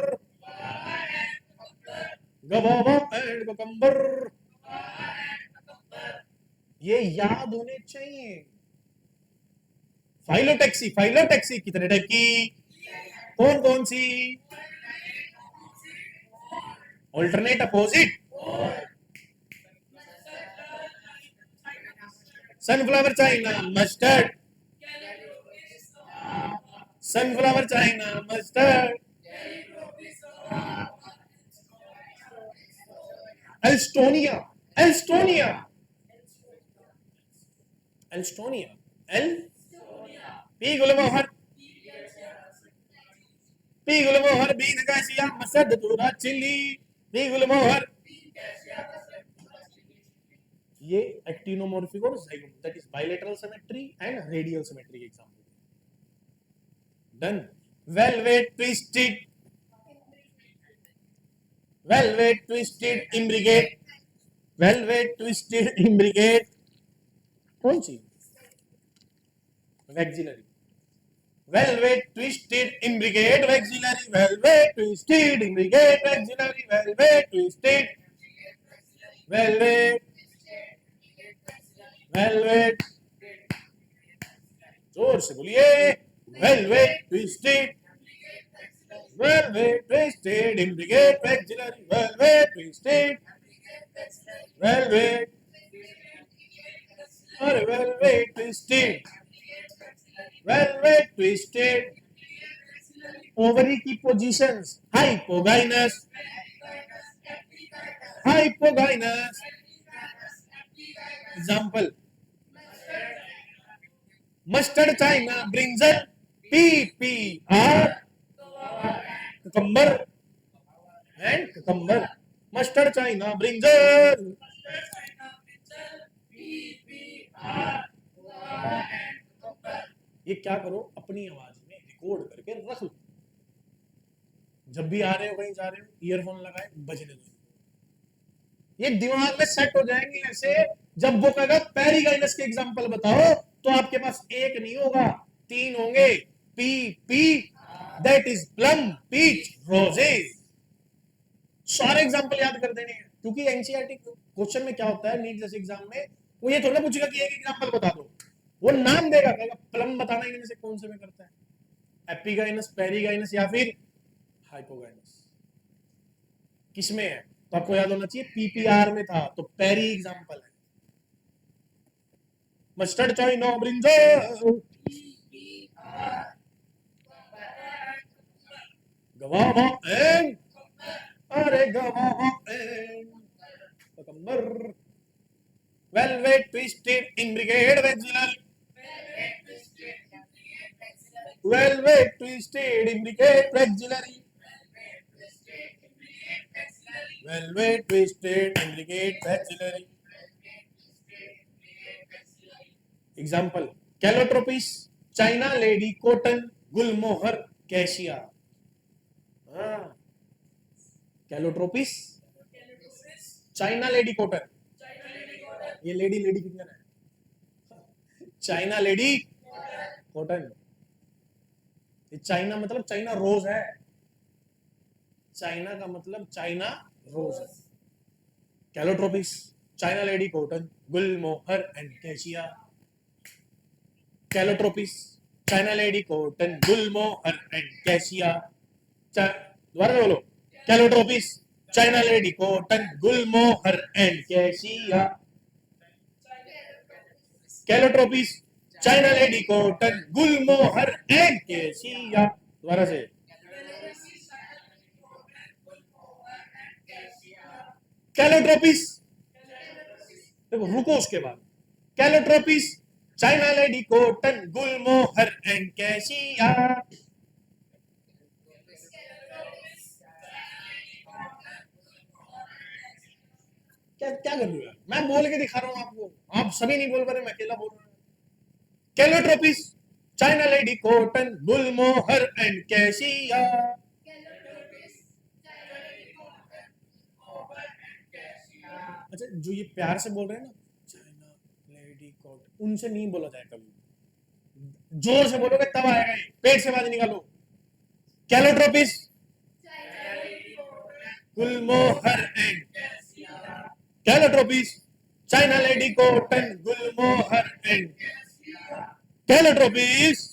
गवावा and cucumber. ये याद होने चाहिए। फाइलोटैक्सी, फाइलोटैक्सी कितने टाइप की? कौन कौन सी? Alternate, opposite. Sunflower China mustard, sunflower China mustard. Alstonia, alstonia, alstonia, L pea gulmohar, pea gulmohar, bean cassia, mustard दूरा चिल्ली, पी गुलमोहर। ये एक्टिनोमॉर्फिक और zygote, that is bilateral symmetry and radial symmetry के example. Done. Valvate twisted, valvate twisted imbricate, valvate twisted imbricate. कौन सी? Vexillary, valvate twisted imbricate vexillary, valvate twisted imbricate vexillary, valvate twisted, valvate, valvate, जोर से बोलिए, valvate twisted, valvate twisted imbricate vexillary, valvate twisted, valvate, अरे valvate twisted, valvate twisted. Ovary की positions, hypogynous, hypogynous. Example mustard China brinjal, P P R, cucumber and cucumber. Mustard China brinjal, ये क्या करो, अपनी आवाज में रिकॉर्ड करके रख लो। जब भी आ रहे हो, कहीं जा रहे हो, ईयरफोन लगाए, बजने दो। ये दिमाग में सेट हो जाएंगे ऐसे। जब वो कहेगा पेरिगाइनस के एग्जांपल बताओ, तो आपके पास एक नहीं होगा, तीन होंगे। P P, that is plum, peach, roses. सारे एग्जांपल याद कर देने हैं, क्योंकि एनसीईआरटी क्वेश्चन में क्या होता है, नीट जैसे एग्जाम में वो ये थोड़ा पूछेगा कि एक एग्जांपल बता दो, वो नाम देगा, कहेगा प्लम बताना, इनमें से कौन से में करता है, एपिगाइनस, पेरिगाइनस या फिर हाइपोगाइनस। किसमें है? तो आपको याद होना चाहिए, पीपीआर में था, तो पेरी एग्जांपल है। Mustard China brinjal, guava and, अरे guava and cucumber. Velvet twisted imbricate vexillary. Velvet twisted imbricate vexillary. Velvet twisted imbricate vexillary. Example: Calotropis, China lady cotton, Gulmohar, Cassia. Calotropis, China lady cotton. ये lady lady finger है. China lady cotton. China मतलब China rose है. China का मतलब China rose है. Calotropis, China lady cotton, Gulmohar and cassia. Calotropis, China lady cotton, Gulmohar and cassia. दोबारा बोलो. Calotropis, China lady cotton, Gulmohar and cassia. Calotropis, China lady cotton, Gulmohar and cassia. दोबारा से. Calotropis, देखो रुको उसके बाद. Calotropis, China lady cotton, Gulmohar and cassia. क्या क्या कर रही हो? मैं बोल के दिखा रहा हूं आपको. आप सभी नहीं बोल पा रहे, मैं अकेला बोल रहा हूं. Calotropis, China lady cotton, Gulmohar and cassia. अच्छा, जो ये प्यार से बोल रहे हैं ना, चाइना लेडी कॉटन, उनसे नहीं बोला जाए कभी. जोर से बोलोगे तब आएगा ये. पेट से आवाज निकालो. Calotropis, Gulmohar and Calotropis, China lady cotton, Gulmohar and Calotropis.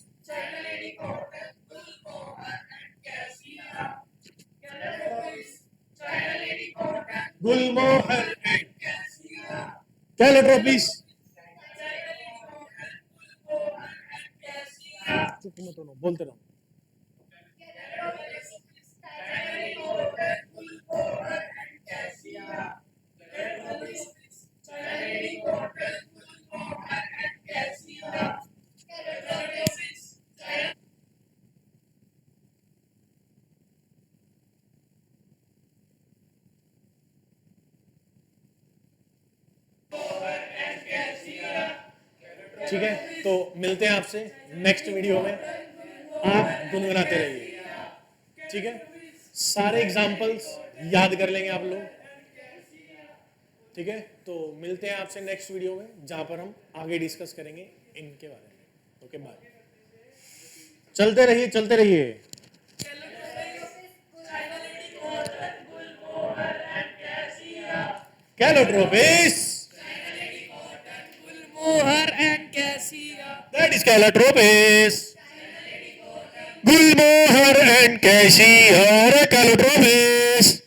Gulmohar and Calotropis. बोलते रहो. ठीक है, तो मिलते हैं आपसे नेक्स्ट वीडियो में. आप गुनगुनाते रहिए. ठीक है, सारे एग्जाम्पल्स याद कर लेंगे आप लोग. ठीक है, तो मिलते हैं आपसे नेक्स्ट वीडियो में, जहां पर हम आगे डिस्कस करेंगे इनके बारे में. Okay, bye. चलते रहिए, चलते रहिए. Calotropis, Gulmohar and Cassia. that is Calotropis. Gulmohar and Cassia. Calotropis.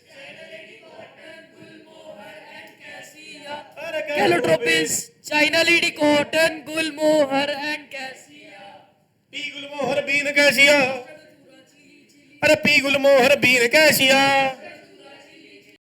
Calotropis, China lady cotton, Gulmohar and Cassia. P Gulmohar bean Cassia. अरे P Gulmohar bean Cassia.